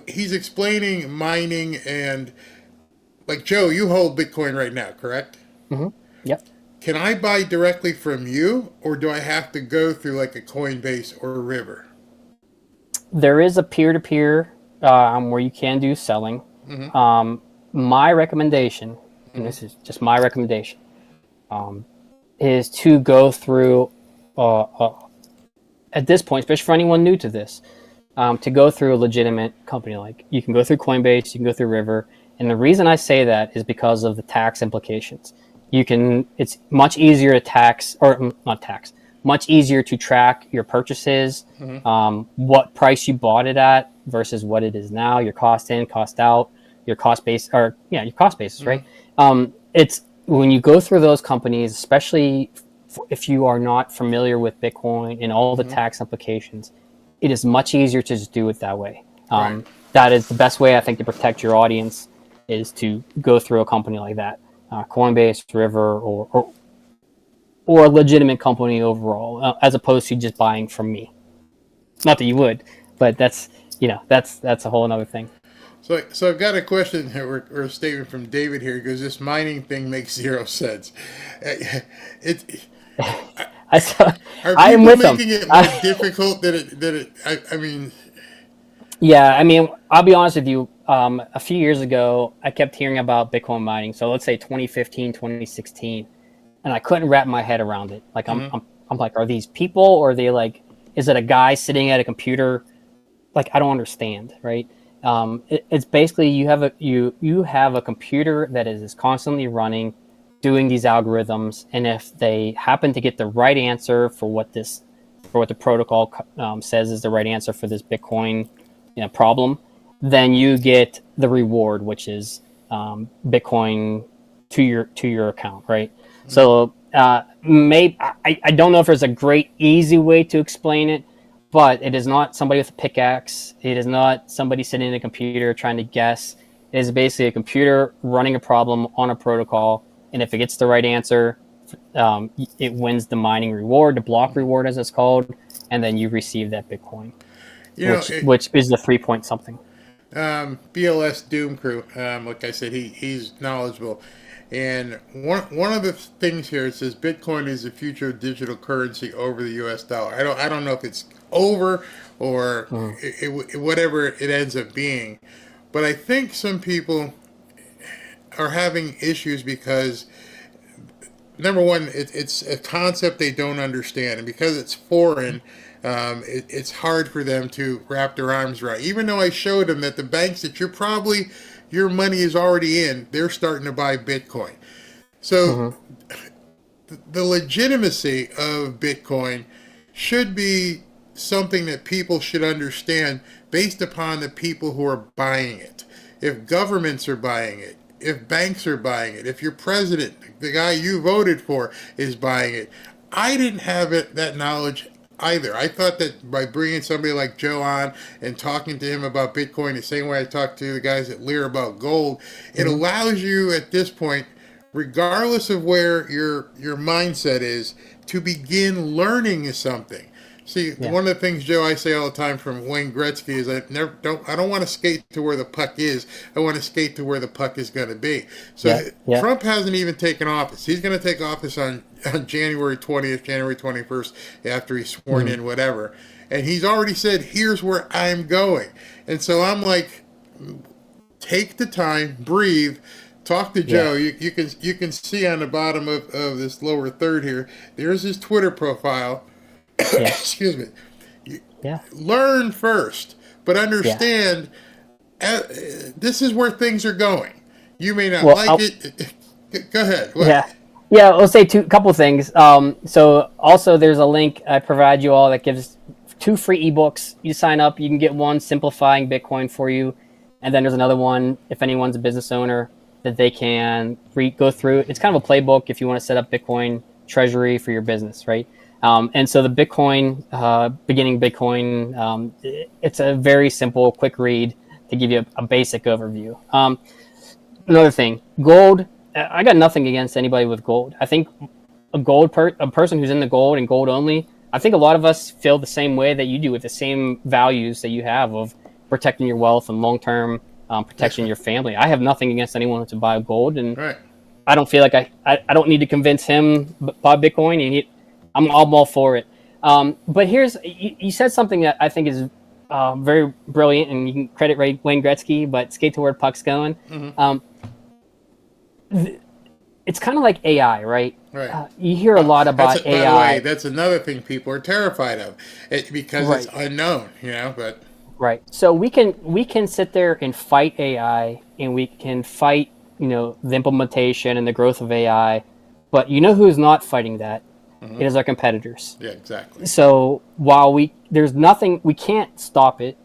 S8: He's explaining mining and, like, Joe, you hold Bitcoin right now, correct?
S9: Mm-hmm. Yep.
S8: Can I buy directly from you, or do I have to go through like a Coinbase or a River?
S9: There is a peer-to-peer where you can do selling. My recommendation, and this is just my recommendation, is to go through, at this point, especially for anyone new to this, to go through a legitimate company. Like you can go through Coinbase, you can go through River. And the reason I say that is because of the tax implications. It's much easier much easier to track your purchases, what price you bought it at, versus what it is now, your cost in, cost out, your cost base, or your cost basis, right? It's when you go through those companies, especially if you are not familiar with Bitcoin and all the tax implications, it is much easier to just do it that way. That is the best way, I think, to protect your audience, is to go through a company like that, Coinbase, River, or a legitimate company overall, as opposed to just buying from me. Not that you would, but that's a whole other thing.
S8: So I've got a question or a statement from David here. He goes, "This mining thing makes zero sense."
S9: I
S8: Are
S9: am
S8: people
S9: with them.
S8: making it more difficult than it? I mean,
S9: Yeah, I mean, I'll be honest with you. A few years ago, I kept hearing about Bitcoin mining. So let's say 2015, 2016, and I couldn't wrap my head around it. Like I'm like, are these people, or are they like, is it a guy sitting at a computer? Like, I don't understand, right? It's basically you have a computer that is constantly running, doing these algorithms, and if they happen to get the right answer for what the protocol says is the right answer for this Bitcoin problem, then you get the reward, which is Bitcoin to your account, right? So maybe I don't know if there's a great easy way to explain it, but it is not somebody with a pickaxe. It is not somebody sitting in a computer trying to guess. It is basically a computer running a problem on a protocol, and if it gets the right answer, it wins the mining reward, the block reward as it's called, and then you receive that Bitcoin, which is the 3 point something.
S8: BLS Doom Crew, like I said, he's knowledgeable. And one of the things here, it says Bitcoin is the future of digital currency over the U.S. dollar. I don't know if it's over or whatever it ends up being, but I think some people are having issues because, number one, it's a concept they don't understand, and because it's foreign, it's hard for them to wrap their arms around. Even though I showed them that the banks that your money is already in, they're starting to buy Bitcoin. So the legitimacy of Bitcoin should be something that people should understand based upon the people who are buying it. If governments are buying it, if banks are buying it, if your president, the guy you voted for, is buying it. I didn't have that knowledge either. I thought that by bringing somebody like Joe on and talking to him about Bitcoin the same way I talked to the guys at Lear about gold, it allows you at this point, regardless of where your mindset is, to begin learning something. See, one of the things, Joe, I say all the time from Wayne Gretzky is I don't want to skate to where the puck is. I want to skate to where the puck is going to be. So Trump hasn't even taken office. He's going to take office on January 20th, January 21st, after he's sworn in, whatever. And he's already said, here's where I'm going. And so I'm like, take the time, breathe, talk to Joe. You can see on the bottom of this lower third here, there's his Twitter profile. Excuse me. Learn first, but understand this is where things are going. You may not it. Go ahead. What?
S9: I'll say a couple things. So also there's a link I provide you all that gives 2 free ebooks. You sign up, you can get one simplifying Bitcoin for you, and then there's another one if anyone's a business owner that they can go through. It's kind of a playbook if you want to set up Bitcoin treasury for your business, right? And so the Bitcoin, beginning Bitcoin, it's a very simple, quick read to give you a basic overview. Another thing, gold. I got nothing against anybody with gold. I think a person who's in the gold and gold only, I think a lot of us feel the same way that you do, with the same values that you have of protecting your wealth and long-term protection of your family. I have nothing against anyone to buy gold, and I don't feel like I don't need to convince him buy Bitcoin. I'm all for it. But you said something that I think is very brilliant, and you can credit Wayne Gretzky, but skate to where the puck's going. It's kind of like AI, right? You hear a lot about AI.
S8: By the way, that's another thing people are terrified of, because it's unknown, But
S9: so we can sit there and fight AI, and we can fight, the implementation and the growth of AI, but who's not fighting that? It is our competitors.
S8: Yeah, exactly.
S9: So while there's nothing, we can't stop it.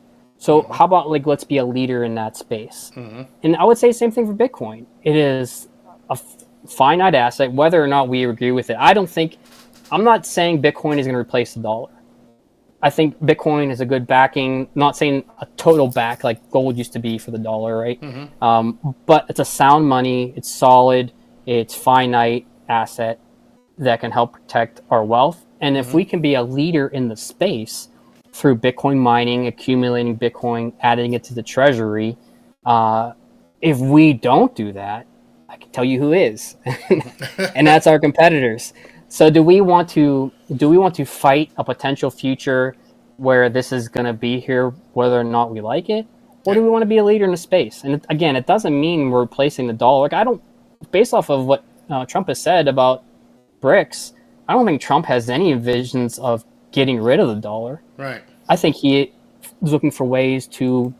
S9: So how about like let's be a leader in that space? And I would say the same thing for Bitcoin. It is a finite asset, whether or not we agree with it. I'm not saying Bitcoin is going to replace the dollar. I think Bitcoin is a good backing, not saying a total back like gold used to be for the dollar, right? But it's a sound money, it's solid, it's finite asset that can help protect our wealth. And if we can be a leader in the space through Bitcoin mining, accumulating Bitcoin, adding it to the treasury, if we don't do that, I can tell you who is, and that's our competitors. So do we want to fight a potential future where this is going to be here, whether or not we like it, or do we want to be a leader in the space? And again, it doesn't mean we're replacing the dollar. Like based off of what Trump has said about BRICS, I don't think Trump has any visions of getting rid of the dollar.
S8: Right.
S9: I think he is looking for ways to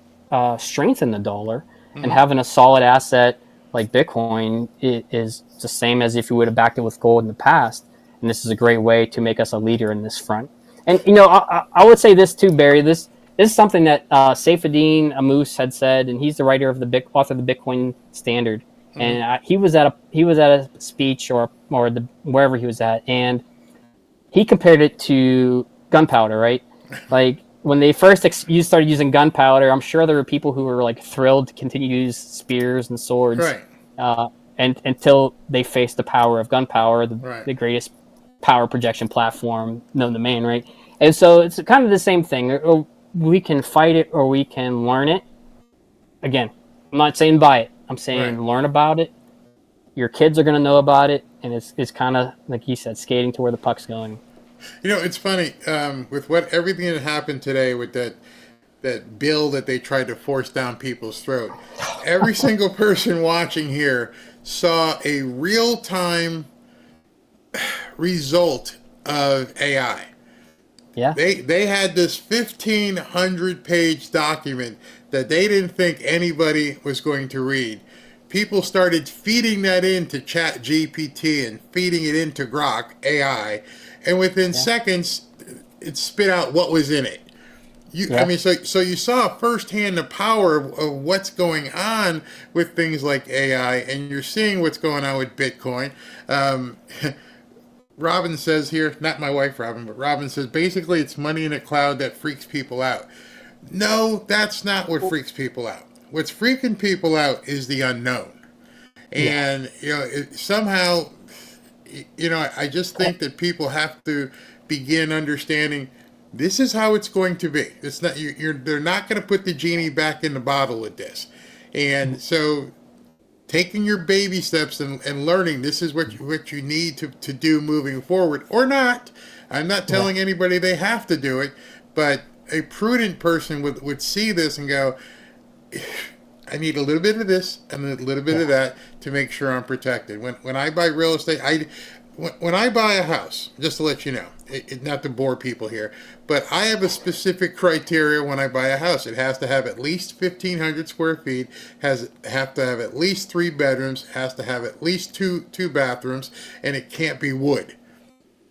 S9: strengthen the dollar, and having a solid asset like Bitcoin is the same as if you would have backed it with gold in the past. And this is a great way to make us a leader in this front. And, I would say this too, Barry. This is something that Saifedean Ammous had said, and he's the author of the Bitcoin Standard. And he was at a speech or wherever he was at, and he compared it to gunpowder, right? Like when they first started using gunpowder, I'm sure there were people who were like thrilled to continue to use spears and swords,
S8: right?
S9: And until they faced the power of gunpowder, the greatest power projection platform known to man, right? And so it's kind of the same thing. We can fight it or we can learn it. Again, I'm not saying buy it. I'm saying learn about it. Your kids are going to know about it, and it's kind of, like you said, skating to where the puck's going.
S8: It's funny, with everything that happened today with that bill that they tried to force down people's throat. Every single person watching here saw a real-time result of AI.
S9: Yeah.
S8: They had this 1,500-page document that they didn't think anybody was going to read. People started feeding that into ChatGPT and feeding it into Grok AI, and within seconds, it spit out what was in it. I mean, so you saw firsthand the power of what's going on with things like AI, and you're seeing what's going on with Bitcoin. Robin says here, not my wife Robin, but Robin says, basically it's money in a cloud that freaks people out. No, that's not what freaks people out. What's freaking people out is the unknown. And, somehow, I just think that people have to begin understanding this is how it's going to be. It's not they're not going to put the genie back in the bottle with this. And so taking your baby steps and learning this is what you need to do moving forward, or not. I'm not telling anybody they have to do it, but a prudent person would see this and go, I need a little bit of this and a little bit of that to make sure I'm protected. When I buy real estate, when I buy a house, just to let you know, not to bore people here, but I have a specific criteria when I buy a house. It has to have at least 1,500 square feet, have to have at least 3 bedrooms, has to have at least two bathrooms, and it can't be wood.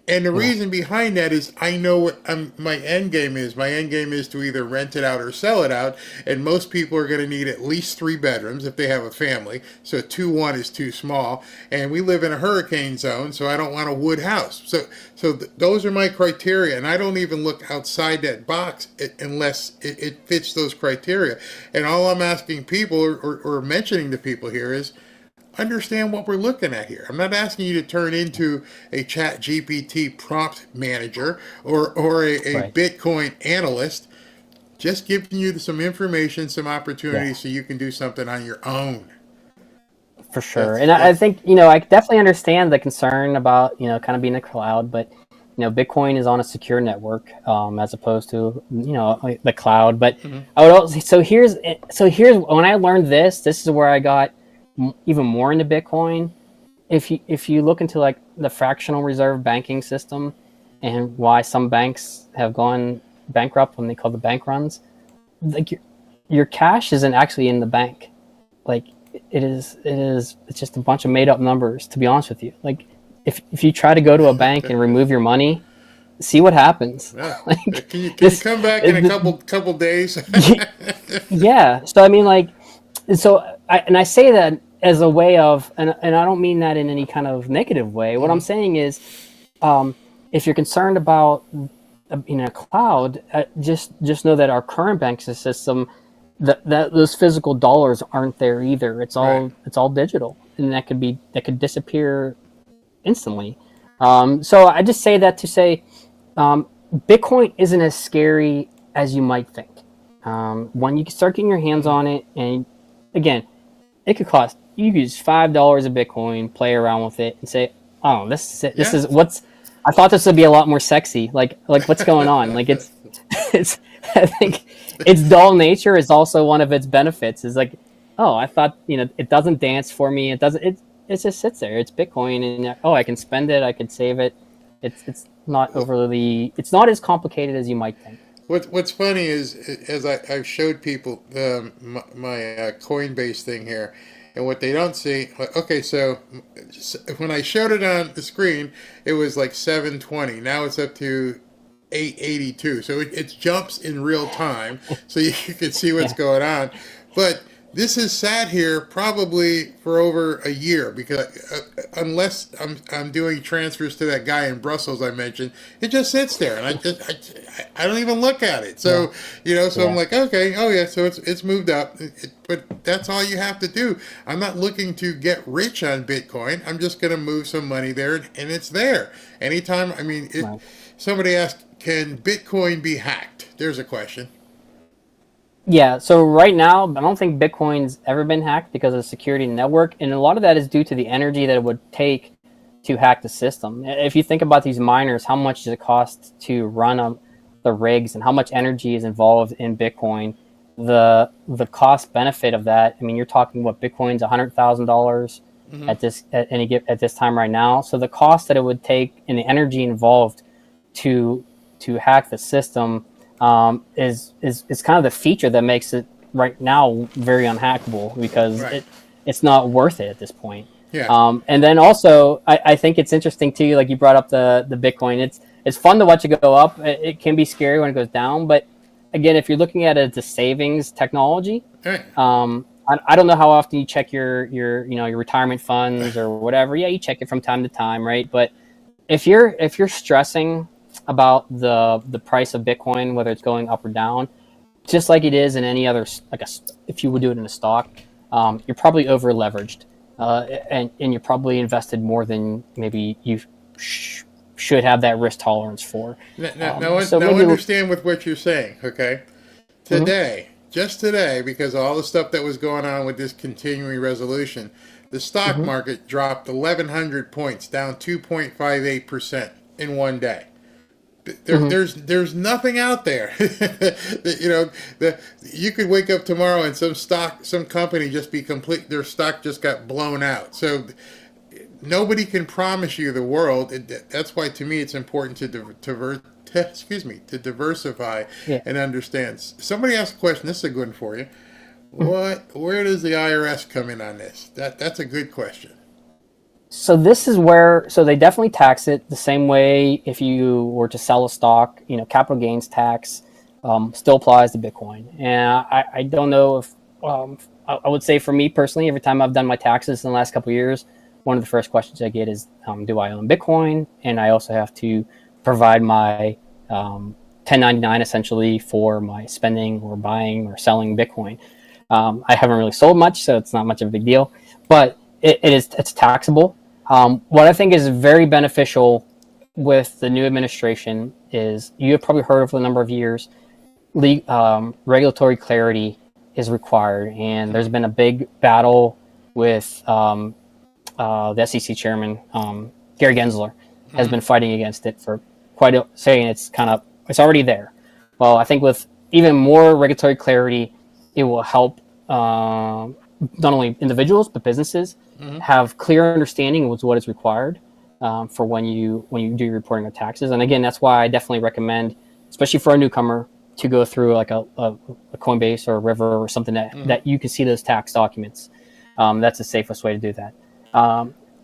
S8: And the reason behind that is I know what my end game is. My end game is to either rent it out or sell it out. And most people are going to need at least 3 bedrooms if they have a family. So 2-1 is too small. And we live in a hurricane zone, so I don't want a wood house. So those are my criteria. And I don't even look outside that box unless it fits those criteria. And all I'm asking people or mentioning to people here is, understand what we're looking at here. I'm not asking you to turn into a ChatGPT prompt manager or a Bitcoin analyst. Just giving you some information, some opportunities so you can do something on your own.
S9: For sure. I think, I definitely understand the concern about, kind of being a cloud, but, Bitcoin is on a secure network as opposed to, the cloud. But I would also, so here's when I learned this is where I got even more into Bitcoin. If you look into like the fractional reserve banking system and why some banks have gone bankrupt when they call the bank runs, like your cash isn't actually in the bank. Like it's just a bunch of made up numbers, to be honest with you. Like if you try to go to a bank and remove your money, see what happens.
S8: Yeah.
S9: Like,
S8: Can you come back in a couple days?
S9: yeah. So I mean, like, I say that as a way of, and I don't mean that in any kind of negative way. What I'm saying is, if you're concerned about cloud, just know that our current banking system, that those physical dollars aren't there either. It's all digital, and that could disappear instantly. So I just say that to say, Bitcoin isn't as scary as you might think. When you start getting your hands on it, and again, it could cost, you could use $5 a Bitcoin, play around with it, and say, oh, this is what's, I thought this would be a lot more sexy. Like what's going on? Like it's I think its dull nature is also one of its benefits. Is like, oh, I thought, it doesn't dance for me. It just sits there. It's Bitcoin, and I can spend it. I can save it. It's not overly. It's not as complicated as you might think.
S8: What's funny is, as I've showed people my Coinbase thing here, and what they don't see. Okay, so when I showed it on the screen, it was like 720. Now it's up to 882. So it jumps in real time, so you can see what's going on. But this has sat here probably for over a year, because unless I'm doing transfers to that guy in Brussels I mentioned, it just sits there, and I don't even look at it. So I'm like, okay, oh yeah, so it's moved up, but that's all you have to do. I'm not looking to get rich on Bitcoin. I'm just going to move some money there, and it's there anytime. I mean, somebody asked, can Bitcoin be hacked? There's a question.
S9: Yeah, so right now, I don't think Bitcoin's ever been hacked because of the security network, and a lot of that is due to the energy that it would take to hack the system. If you think about these miners, how much does it cost to run the rigs, and how much energy is involved in Bitcoin? The cost benefit of that, I mean, you're talking what, Bitcoin's $100,000 at this time right now. So the cost that it would take and the energy involved to hack the system is kind of the feature that makes it right now very unhackable, because it's not worth it at this point. Yeah. And then also, I think it's interesting too, like you brought up the Bitcoin. It's fun to watch it go up. It can be scary when it goes down, but again, if you're looking at it as a savings technology, I don't know how often you check your retirement funds or whatever. Yeah, you check it from time to time, right? But if you're stressing about the price of Bitcoin, whether it's going up or down, just like it is in any other, if you would do it in a stock, you're probably over leveraged, and you're probably invested more than maybe you should have that risk tolerance for.
S8: Now understand with what you're saying, okay? Today, just today, because of all the stuff that was going on with this continuing resolution, the stock market dropped 1,100 points, down 2.58% in one day. There's nothing out there. You could wake up tomorrow and some company just be complete. Their stock just got blown out. So nobody can promise you the world. That's why, to me, it's important to diversify and understand. Somebody asked a question. This is a good one for you. Where does the IRS come in on this? That's a good question.
S9: So this is where, they definitely tax it the same way if you were to sell a stock. Capital gains tax still applies to Bitcoin. And I don't know if, I would say for me personally, every time I've done my taxes in the last couple of years, one of the first questions I get is, do I own Bitcoin? And I also have to provide my 1099 essentially for my spending or buying or selling Bitcoin. I haven't really sold much, so it's not much of a big deal, but it's taxable. What I think is very beneficial with the new administration is, you have probably heard for a number of years, regulatory clarity is required, and there's been a big battle with the SEC chairman, Gary Gensler, has been fighting against it for saying it's already there. Well, I think with even more regulatory clarity, it will help not only individuals but businesses have clear understanding of what is required for when you do your reporting of taxes. And again, that's why I definitely recommend, especially for a newcomer, to go through like a Coinbase or a River or something that you can see those tax documents. That's the safest way to do that.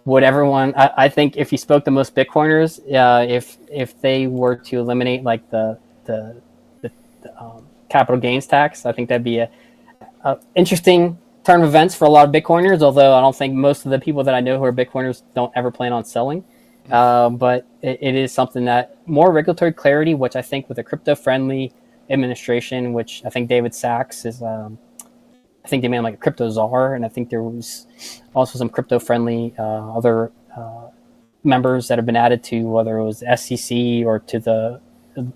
S9: would everyone? I think if you spoke to most Bitcoiners, if they were to eliminate like the capital gains tax, I think that'd be a interesting turn of events for a lot of Bitcoiners. Although I don't think most of the people that I know who are Bitcoiners don't ever plan on selling. But it is something that more regulatory clarity, which I think with a crypto-friendly administration, which I think David Sachs is, I think they made him like a crypto czar, and I think there was also some crypto-friendly other members that have been added to, whether it was SEC or to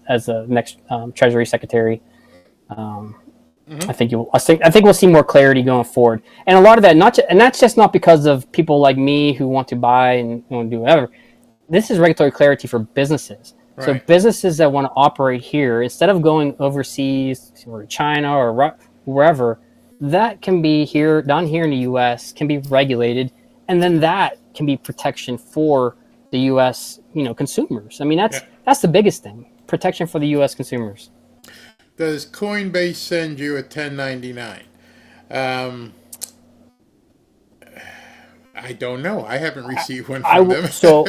S9: as the next Treasury Secretary. I think we'll see more clarity going forward, and a lot of that and that's just not because of people like me who want to buy and want to do whatever. This is regulatory clarity for businesses. Right. So businesses that want to operate here, instead of going overseas or China or wherever, that can be down here in the U.S. can be regulated, and then that can be protection for the U.S. consumers. I mean, that's the biggest thing: protection for the U.S. consumers.
S8: Does Coinbase send you a 1099? I don't know. I haven't received one from them.
S9: So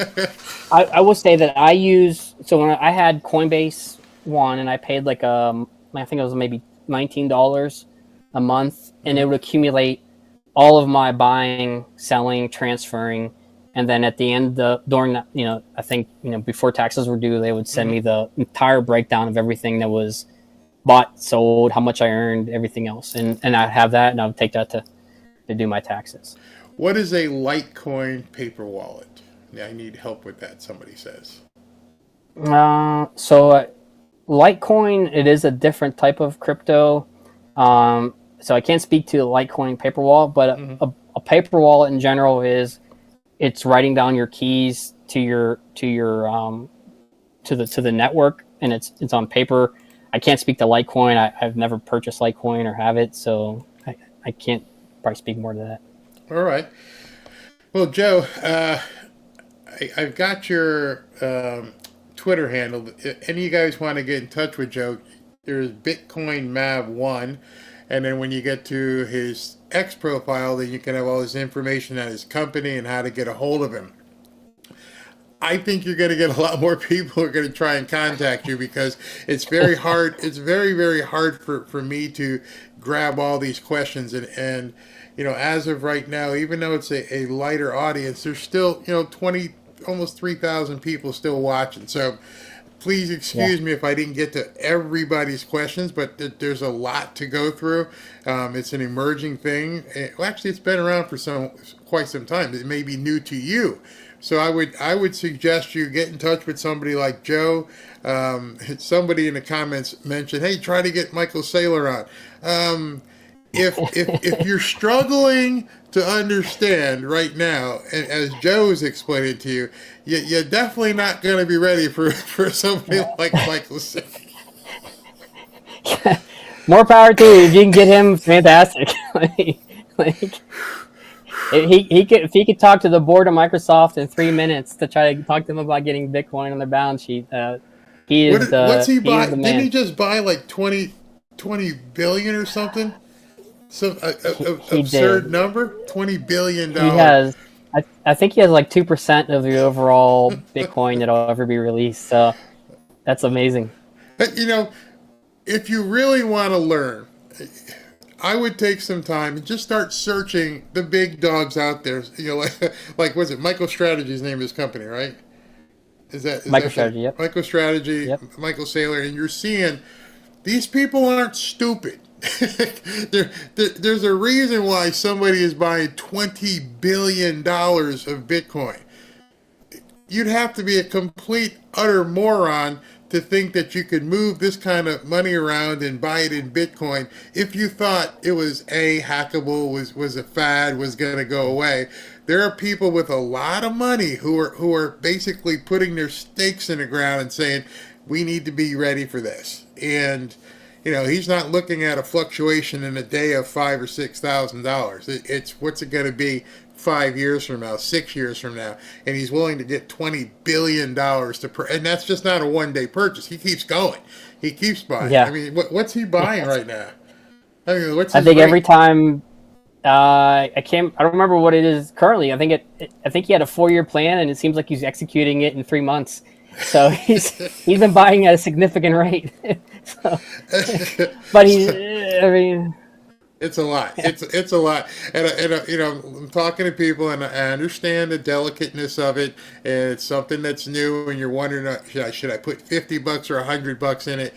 S9: I will say that when I had Coinbase One, and I paid like I think it was maybe $19 a month, and it would accumulate all of my buying, selling, transferring, and then at the end during that, I think before taxes were due, they would send me the entire breakdown of everything that was bought, sold, how much I earned, everything else, and I'd have that, and I would take that to do my taxes.
S8: What is a Litecoin paper wallet? I need help with that, somebody says.
S9: So Litecoin, it is a different type of crypto. So I can't speak to the Litecoin paper wallet, but a paper wallet in general it's writing down your keys to the network, and it's on paper. I can't speak to Litecoin. I've never purchased Litecoin or have it, so I can't probably speak more to that.
S8: All right. Well, Joe, I've got your Twitter handle. If any of you guys want to get in touch with Joe, there's Bitcoin Mav 1. And then when you get to his X profile, then you can have all this information on his company and how to get a hold of him. I think you're going to get a lot more people who are going to try and contact you, because it's very hard. It's very, very hard for me to grab all these questions. And as of right now, even though it's a lighter audience, there's still, almost 3,000 people still watching. So please excuse me if I didn't get to everybody's questions, but there's a lot to go through. It's an emerging thing. Well, actually, it's been around for quite some time. It may be new to you. So I would suggest you get in touch with somebody like Joe. Somebody in the comments mentioned, hey, try to get Michael Saylor on. If you're struggling to understand right now, and as Joe is explaining to you, you're definitely not going to be ready for somebody like Michael Saylor.
S9: More power to you. If you can get him, fantastic. If he could talk to the board of Microsoft in 3 minutes to try to talk to them about getting Bitcoin on their balance sheet, he is
S8: what's he buy?
S9: Is the man.
S8: Didn't he just buy like 20 billion or something? Some absurd number, $20 billion.
S9: He has. I think he has like 2% of the overall Bitcoin that'll ever be released. So that's amazing.
S8: But if you really want to learn, I would take some time and just start searching the big dogs out there. Like was it MicroStrategy's name of his company, right? Is that
S9: MicroStrategy? Yep.
S8: MicroStrategy. Yep. Michael Saylor, and you're seeing these people aren't stupid. There's a reason why somebody is buying $20 billion of Bitcoin. You'd have to be a complete, utter moron to think that you could move this kind of money around and buy it in Bitcoin if you thought it was hackable, was a fad, was going to go away. There are people with a lot of money who are basically putting their stakes in the ground and saying, we need to be ready for this. And he's not looking at a fluctuation in a day of $5,000 or $6,000. It's what's it going to be 5 years from now, 6 years from now, and he's willing to get $20 billion and that's just not a one-day purchase. He keeps going. He keeps buying.
S9: Yeah.
S8: I mean, what's he buying right now? I mean,
S9: I think every time I can't. I don't remember what it is currently. I think he had a 4-year plan, and it seems like he's executing it in 3 months. So he's been buying at a significant rate. So, but I mean,
S8: it's a lot. It's a lot, and I'm talking to people, and I understand the delicateness of it. And it's something that's new, and you're wondering, should I put $50 or $100 in it?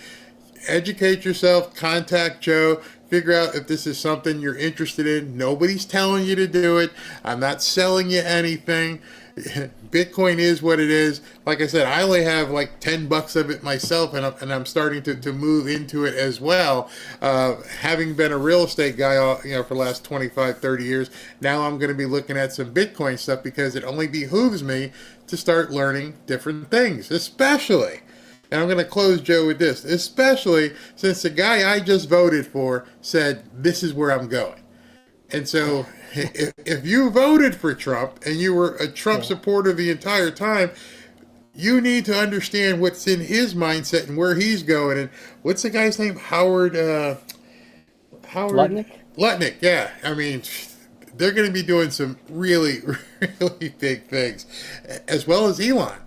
S8: Educate yourself. Contact Joe. Figure out if this is something you're interested in. Nobody's telling you to do it. I'm not selling you anything. Bitcoin is what it is. Like I said, I only have like $10 of it myself, and I'm starting to move into it as well. Having been a real estate guy, for the last 25, 30 years, now I'm going to be looking at some Bitcoin stuff because it only behooves me to start learning different things, especially. And I'm going to close, Joe, with this, especially since the guy I just voted for said, this is where I'm going. And so if you voted for Trump and you were a Trump supporter the entire time, you need to understand what's in his mindset and where he's going. And what's the guy's name? Howard
S9: Lutnick?
S8: Lutnick, yeah. I mean, they're going to be doing some really, really big things, as well as Elon.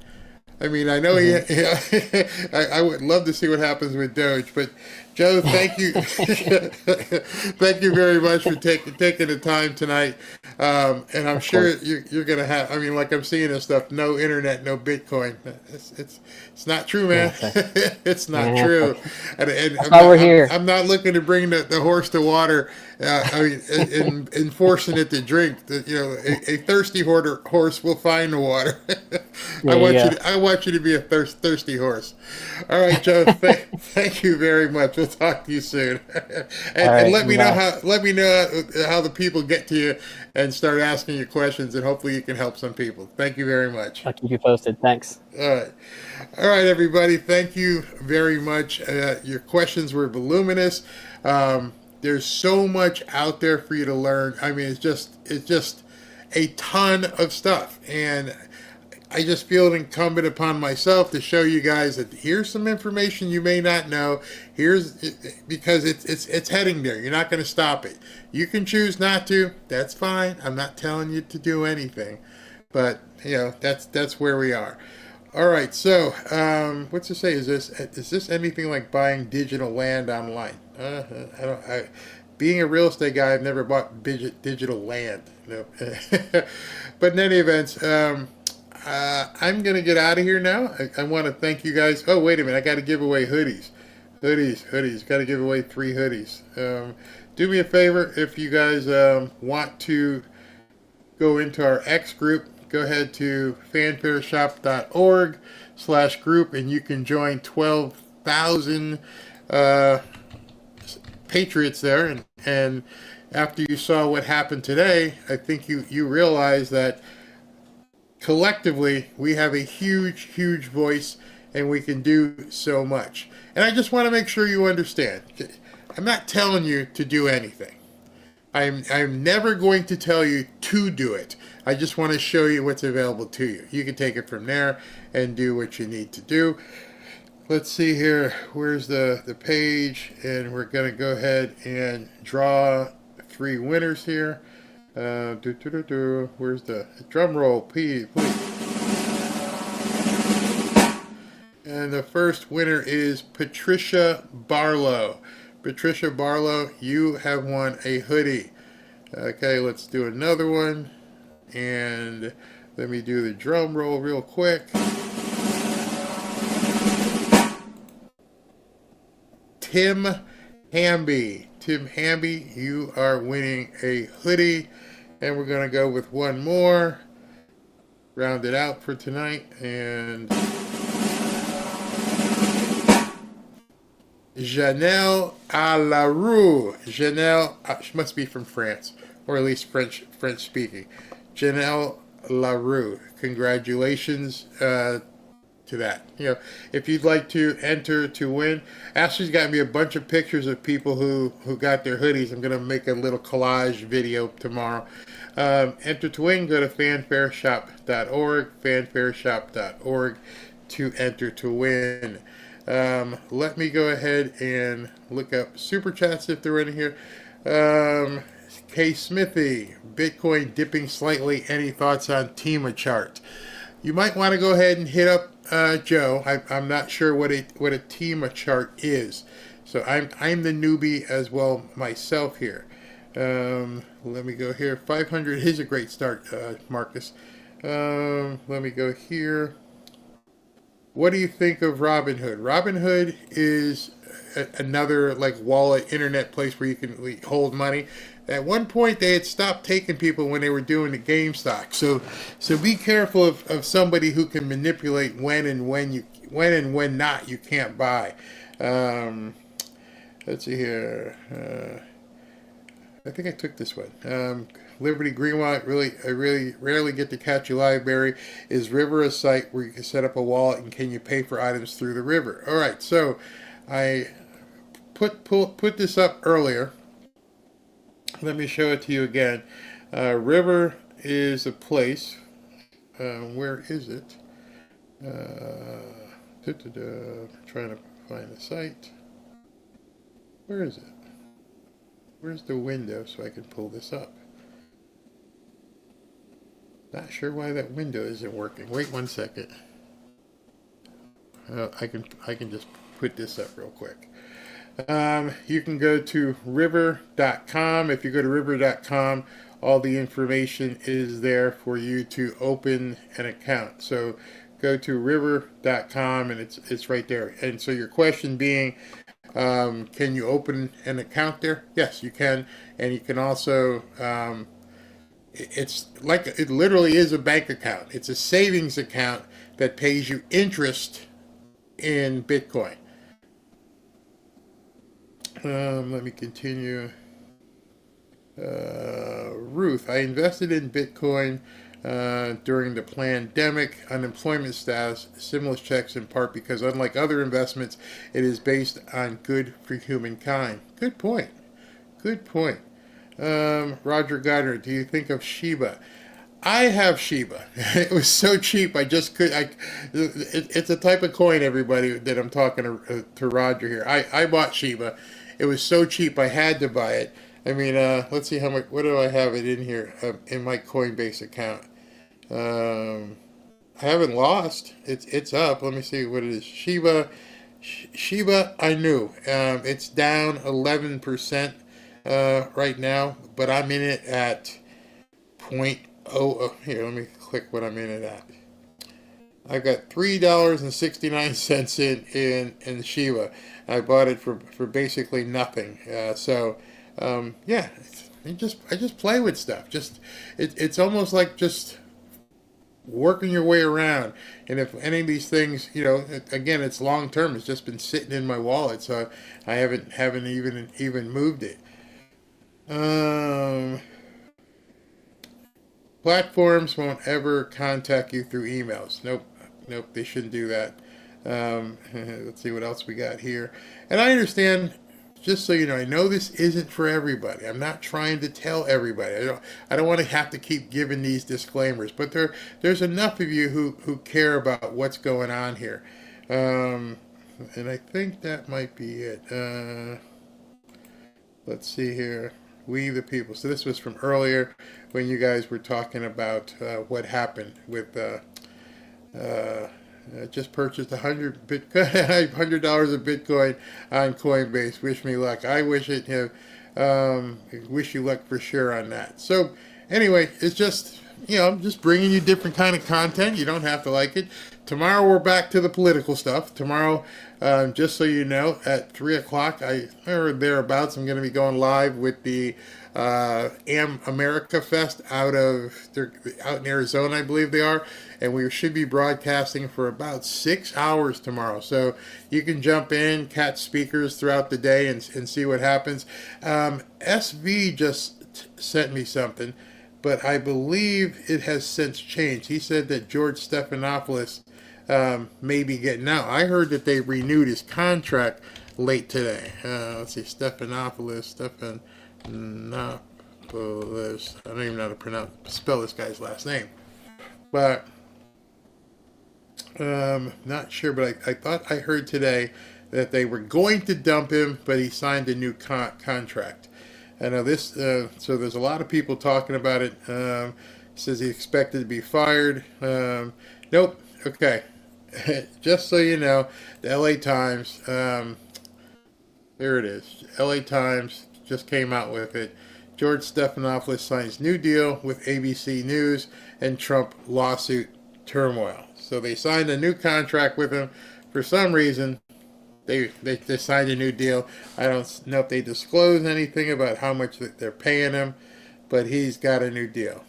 S8: I mean, I know I would love to see what happens with DOGE, but Joe, thank you, thank you very much for taking the time tonight. And I'm sure you're gonna have. I mean, like I'm seeing this stuff. No internet, no Bitcoin. It's not true, man. It's not true. And
S9: that's why we're here.
S8: I'm not looking to bring the horse to water. I mean, in forcing it to drink. A thirsty horse will find the water. I want you to be a thirsty horse. All right, Joe. Thank you very much. We'll talk to you soon. And let me know how the people get to you and start asking you questions, and hopefully you can help some people. Thank you very much.
S9: I'll keep you posted. Thanks.
S8: All right, everybody. Thank you very much. Your questions were voluminous. There's so much out there for you to learn. I mean, it's just a ton of stuff, and I just feel it incumbent upon myself to show you guys that here's some information you may not know. Because it's heading there. You're not going to stop it. You can choose not to. That's fine. I'm not telling you to do anything, but that's where we are. All right. So what's to say? Is this anything like buying digital land online? Being a real estate guy, I've never bought digital land. No. But in any event, I'm going to get out of here now. I want to thank you guys. Oh, wait a minute. I got to give away hoodies. Got to give away 3 hoodies. Do me a favor. If you guys want to go into our X group, go ahead to fanfareshop.org/group, and you can join 12,000 patriots there. And after you saw what happened today, I think you realize that collectively, we have a huge, huge voice, and we can do so much. And I just want to make sure you understand. I'm not telling you to do anything. I'm never going to tell you to do it. I just want to show you what's available to you. You can take it from there and do what you need to do. Let's see here. Where's the page? And we're going to go ahead and draw 3 winners here. Where's the drum roll, please? And the first winner is Patricia Barlow. Patricia Barlow, you have won a hoodie. Okay, let's do another one. And let me do the drum roll real quick. Tim Hamby. Tim Hamby, you are winning a hoodie. And we're going to go with one more. Round it out for tonight. And Janelle Alarue. Janelle, she must be from France, or at least French speaking. Janelle Larue. Congratulations to that. If you'd like to enter to win, Ashley's got me a bunch of pictures of people who got their hoodies. I'm going to make a little collage video tomorrow. Enter to win, go to fanfareshop.org, fanfareshop.org to enter to win. Let me go ahead and look up super chats if they're in here. K. Smithy, Bitcoin dipping slightly. Any thoughts on TEMA chart? You might want to go ahead and hit up Joe. I'm not sure what a TEMA chart is, so I'm the newbie as well myself here. Let me go here. 500 is a great start, Marcus. Let me go here. What do you think of Robinhood? Robinhood is another like wallet internet place where you can hold money. At one point, they had stopped taking people when they were doing the game stock. So be careful of somebody who can manipulate when and when not you can't buy. Let's see here. I think I took this one. Liberty Greenwallet, I really rarely get to catch you live, Barry. Is River a site where you can set up a wallet and can you pay for items through the River? All right, so I put this up earlier. Let me show it to you again. River is a place. Where is it? Trying to find the site. Where is it? Where's the window so I can pull this up? Not sure why that window isn't working. Wait 1 second. I can just put this up real quick. You can go to river.com. If you go to river.com, all the information is there for you to open an account. So go to river.com and it's right there. And so your question being, can you open an account there? Yes, you can. And you can also, it's like, it literally is a bank account. It's a savings account that pays you interest in Bitcoin. Let me continue. Ruth, I invested in Bitcoin during the pandemic, unemployment status, stimulus checks, in part because unlike other investments, it is based on good for humankind. Good point. Good point. Roger Gardner, do you think of Shiba? I have Shiba. It was so cheap. I just could. It's a type of coin, everybody, that I'm talking to Roger here. I bought Shiba. It was so cheap. I had to buy it. I mean, let's see how much. What do I have it in here in my Coinbase account? I haven't lost. It's up. Let me see what it is. Shiba. I knew. It's down 11% right now, but I'm in it at 0.0. Here, let me click what I'm in it at. I've got $3.69 in Shiba. I bought it for basically nothing. So yeah, I just play with stuff. It's almost like just working your way around. And if any of these things, again, it's long term. It's just been sitting in my wallet, so I haven't even moved it. Platforms won't ever contact you through emails. Nope, they shouldn't do that. Let's see what else we got here. And I understand, just so you know, I know this isn't for everybody. I'm not trying to tell everybody. I don't want to have to keep giving these disclaimers, but there's enough of you who care about what's going on here. And I think that might be it. Let's see here. We the people. So this was from earlier when you guys were talking about what happened with just purchased $100 of Bitcoin on Coinbase. Wish me luck. I wish it. Wish you luck for sure on that. So anyway, it's just I'm just bringing you different kind of content. You don't have to like it. Tomorrow we're back to the political stuff. Tomorrow, just so you know, at 3 o'clock, or thereabouts, I'm going to be going live with the America Fest out in Arizona, I believe they are. And we should be broadcasting for about 6 hours tomorrow. So you can jump in, catch speakers throughout the day and see what happens. SV just sent me something, but I believe it has since changed. He said that George Stephanopoulos may be getting out. I heard that they renewed his contract late today. Let's see, Stephanopoulos. I don't even know how to spell this guy's last name. But not sure, but I thought I heard today that they were going to dump him, but he signed a new contract. I know this, so there's a lot of people talking about it. Says he expected to be fired. Nope. Okay. Just so you know, the LA Times, there it is. LA Times just came out with it. George Stephanopoulos signs new deal with ABC News and Trump lawsuit turmoil. So they signed a new contract with him. For some reason, they signed a new deal. I don't know if they disclose anything about how much that they're paying him, but he's got a new deal.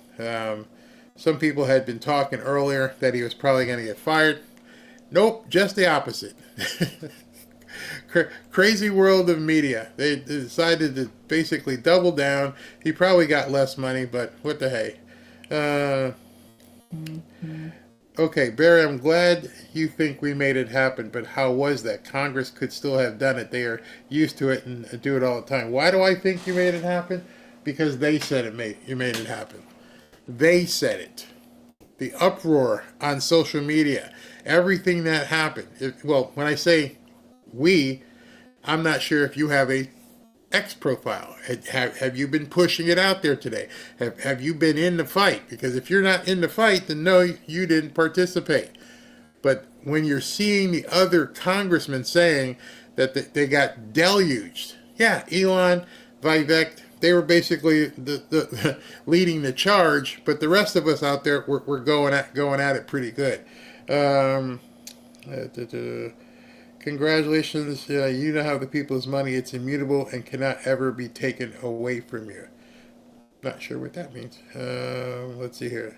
S8: Some people had been talking earlier that he was probably going to get fired. Nope, just the opposite. Crazy world of media. They decided to basically double down. He probably got less money, but what the hey. Okay, Barry, I'm glad you think we made it happen, but how was that? Congress could still have done it. They are used to it and do it all the time. Why do I think you made it happen? Because they said you made it happen. They said it. The uproar on social media, everything that happened. Well, when I say we, I'm not sure if you have a X profile. Have you been pushing it out there today? Have you been in the fight? Because if you're not in the fight, then no, you didn't participate. But when you're seeing the other congressmen saying that they got deluged, yeah, Elon, Vivek, they were basically the leading the charge, but the rest of us out there we're going at it pretty good. Congratulations, you now have the people's money. It's immutable and cannot ever be taken away from you. Not sure what that means. Let's see here.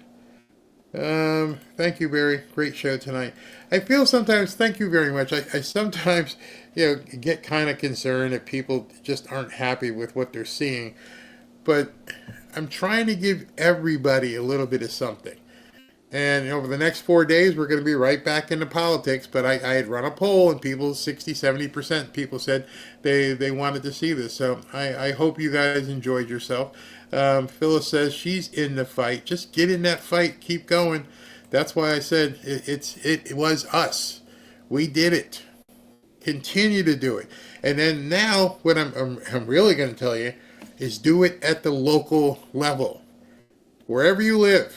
S8: Thank you, Barry. Great show tonight. I feel sometimes, thank you very much. I sometimes, get kind of concerned that people just aren't happy with what they're seeing. But I'm trying to give everybody a little bit of something. And over the next 4 days, we're going to be right back into politics. But I had run a poll, and people, 60-70% people said they wanted to see this. So I hope you guys enjoyed yourself. Phyllis says she's in the fight. Just get in that fight. Keep going. That's why I said it was us. We did it. Continue to do it. And then now, what I'm really going to tell you is do it at the local level. Wherever you live.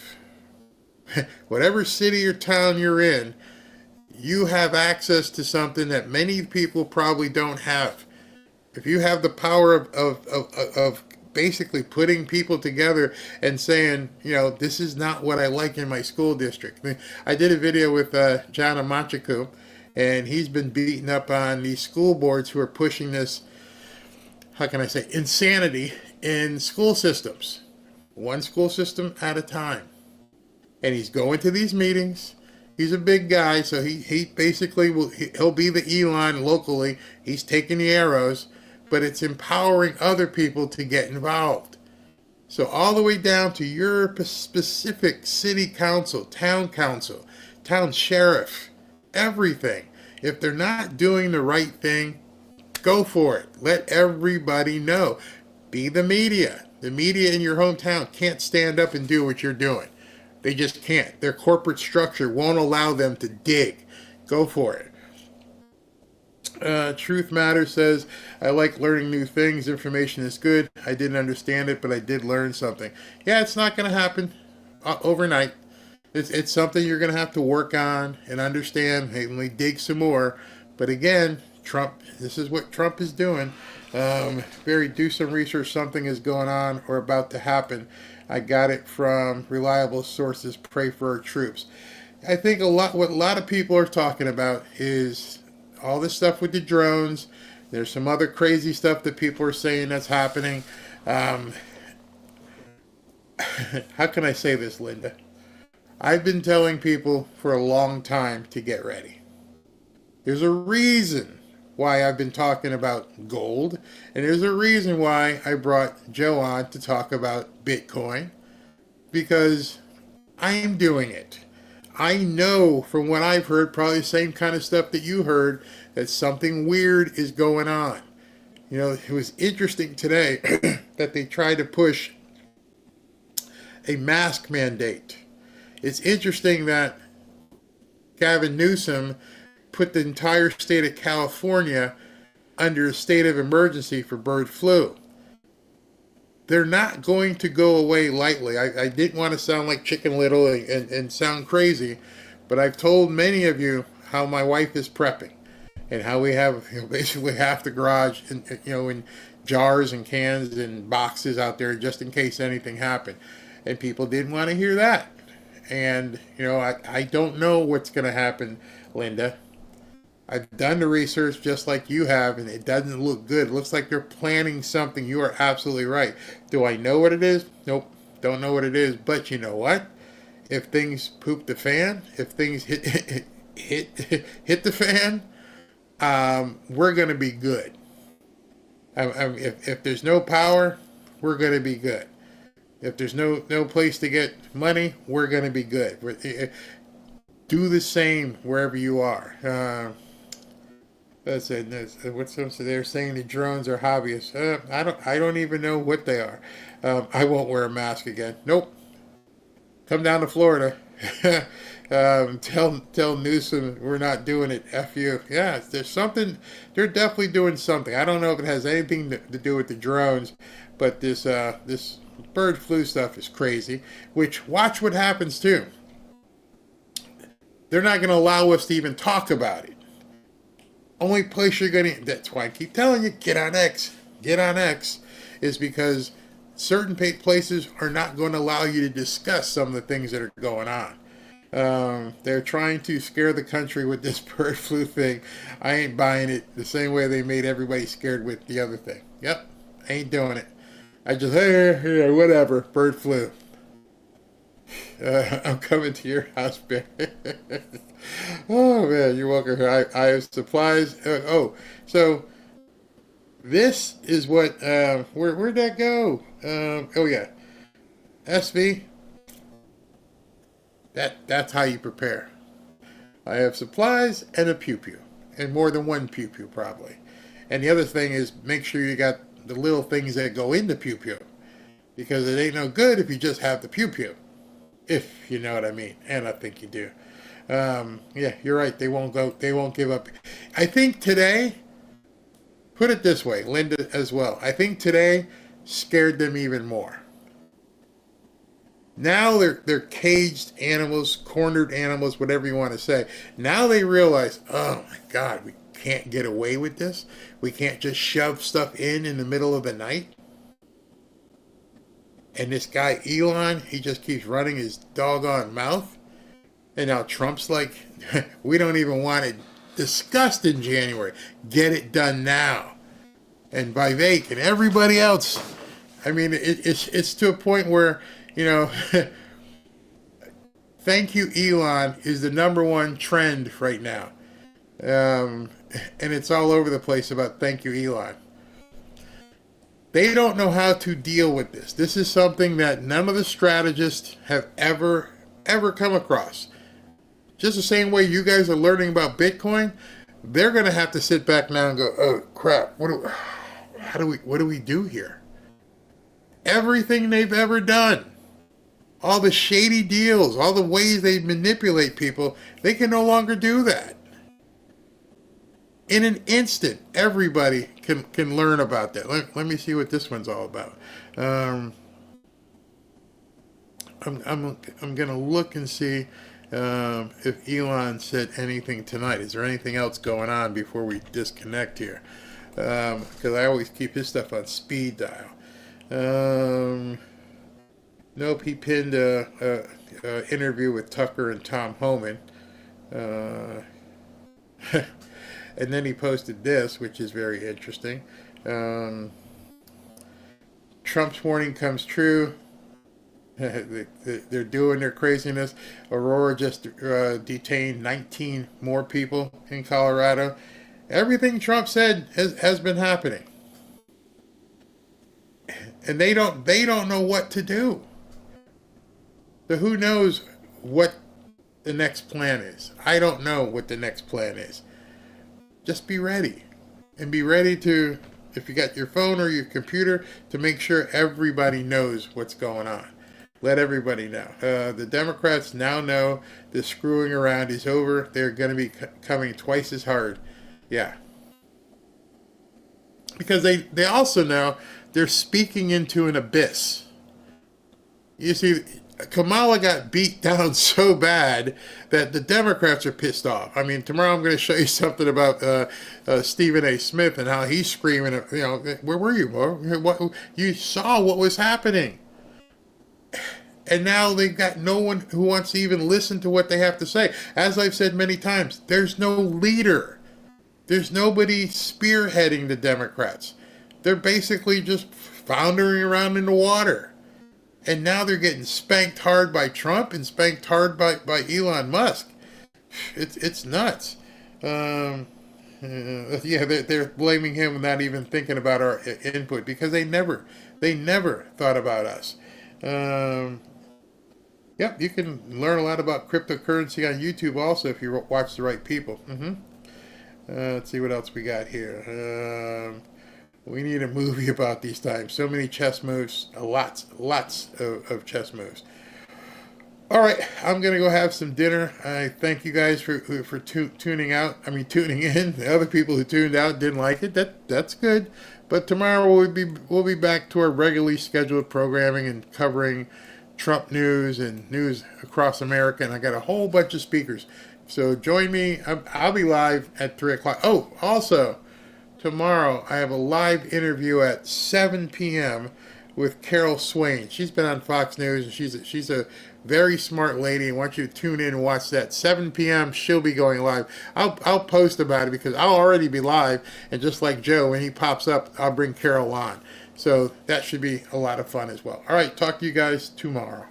S8: Whatever city or town you're in, you have access to something that many people probably don't have. If you have the power of basically putting people together and saying, this is not what I like in my school district. I did a video with John Amachiku, and he's been beaten up on these school boards who are pushing this, how can I say, insanity in school systems. One school system at a time. And he's going to these meetings. He's a big guy, so he basically he'll be the Elon locally. He's taking the arrows, but it's empowering other people to get involved. So all the way down to your specific city council, town sheriff, everything. If they're not doing the right thing, go for it. Let everybody know. Be the media. The media in your hometown can't stand up and do what you're doing. They just can't. Their corporate structure won't allow them to dig. Go for it. Truth Matters says, I like learning new things. Information is good. I didn't understand it, but I did learn something. Yeah, it's not going to happen overnight. It's something you're going to have to work on and understand. Maybe dig some more. But again, Trump, this is what Trump is doing. Barry, do some research. Something is going on or about to happen. I got it from reliable sources. Pray for our troops. I think what a lot of people are talking about is all this stuff with the drones. There's some other crazy stuff that people are saying that's happening. How can I say this, Linda? I've been telling people for a long time to get ready. There's a reason why I've been talking about gold, and there's a reason why I brought Joe on to talk about Bitcoin, because I'm doing it. I know from what I've heard, probably the same kind of stuff that you heard, that something weird is going on. It was interesting today that they tried to push a mask mandate. It's interesting that Gavin Newsom put the entire state of California under a state of emergency for bird flu. they're not going to go away lightly. I didn't want to sound like Chicken Little and sound crazy, but I've told many of you how my wife is prepping and how we have basically half the garage in jars and cans and boxes out there just in case anything happened. And people didn't want to hear that. And, I don't know what's going to happen, Linda. I've done the research just like you have, and it doesn't look good. It looks like they're planning something. You are absolutely right. Do I know what it is? Nope. Don't know what it is. But you know what? If things poop the fan, if things hit the fan, we're going to be good. If there's no power, we're going to be good. If there's no place to get money, we're going to be good. Do the same wherever you are. That's it. They're saying the drones are hobbyists. I don't even know what they are. I won't wear a mask again. Nope. Come down to Florida. Tell Newsom we're not doing it. F you. Yeah, there's something. They're definitely doing something. I don't know if it has anything to do with the drones, but this bird flu stuff is crazy. Which, watch what happens too. They're not going to allow us to even talk about it. Only place you're going to, that's why I keep telling you, get on X, is because certain places are not going to allow you to discuss some of the things that are going on. They're trying to scare the country with this bird flu thing. I ain't buying it the same way they made everybody scared with the other thing. Yep, ain't doing it. I just, hey, whatever, bird flu. I'm coming to your house, Ben. Oh, man, you're welcome. I have supplies. So this is what, where'd that go? Yeah. SV. That's how you prepare. I have supplies and a pew-pew. And more than one pew-pew, probably. And the other thing is, make sure you got the little things that go in the pew-pew. Because it ain't no good if you just have the pew-pew. If you know what I mean. And I think you do. Yeah, you're right. They won't give up. I think today, put it this way, Linda as well. I think today scared them even more. Now they're caged animals, cornered animals, whatever you want to say. Now they realize, oh my God, we can't get away with this. We can't just shove stuff in the middle of the night. And this guy, Elon, he just keeps running his doggone mouth. And now Trump's like, we don't even want it discussed in January. Get it done now. And Vivek and everybody else. I mean, it's to a point where, thank you, Elon, is the #1 trend right now. And it's all over the place about thank you, Elon. They don't know how to deal with this. This is something that none of the strategists have ever come across. Just the same way you guys are learning about Bitcoin, they're going to have to sit back now and go, oh, crap, what do we do here? Everything they've ever done, all the shady deals, all the ways they manipulate people, they can no longer do that. In an instant, everybody can learn about that. Let me see what this one's all about. I'm going to look and see if Elon said anything tonight. Is there anything else going on before we disconnect here? Because I always keep his stuff on speed dial. Nope, he pinned a interview with Tucker and Tom Homan. And then he posted this, which is very interesting. Trump's warning comes true. They're doing their craziness. Aurora just detained 19 more people in Colorado. Everything Trump said has been happening. And they don't know what to do. So who knows what the next plan is? I don't know what the next plan is. Just be ready. And be ready to, if you got your phone or your computer, to make sure everybody knows what's going on. Let everybody know. The Democrats now know the screwing around is over. They're going to be coming twice as hard. Yeah. Because they also know they're speaking into an abyss. You see, Kamala got beat down so bad that the Democrats are pissed off. I mean, tomorrow I'm going to show you something about Stephen A. Smith and how he's screaming, where were you, bro? You saw what was happening. And now they've got no one who wants to even listen to what they have to say. As I've said many times, there's no leader. There's nobody spearheading the Democrats. They're basically just floundering around in the water. And now they're getting spanked hard by Trump and spanked hard by Elon Musk. It's nuts. Yeah, they're blaming him and not even thinking about our input because they never thought about us. Yep, you can learn a lot about cryptocurrency on YouTube also if you watch the right people. Let's see what else we got here. We need a movie about these times. So many chess moves, lots of chess moves. All right, I'm gonna go have some dinner. I thank you guys for tuning in. The other people who tuned out didn't like it. That's good. But tomorrow we'll be back to our regularly scheduled programming and covering Trump news and news across America. And I got a whole bunch of speakers. So join me. I'll be live at 3 o'clock. Oh, also, tomorrow I have a live interview at 7 p.m. with Carol Swain. She's been on Fox News, and she's a very smart lady. I want you to tune in and watch that. 7 p.m. she'll be going live. I'll post about it because I'll already be live, and just like Joe, when he pops up, I'll bring Carol on. So that should be a lot of fun as well. All right, talk to you guys tomorrow.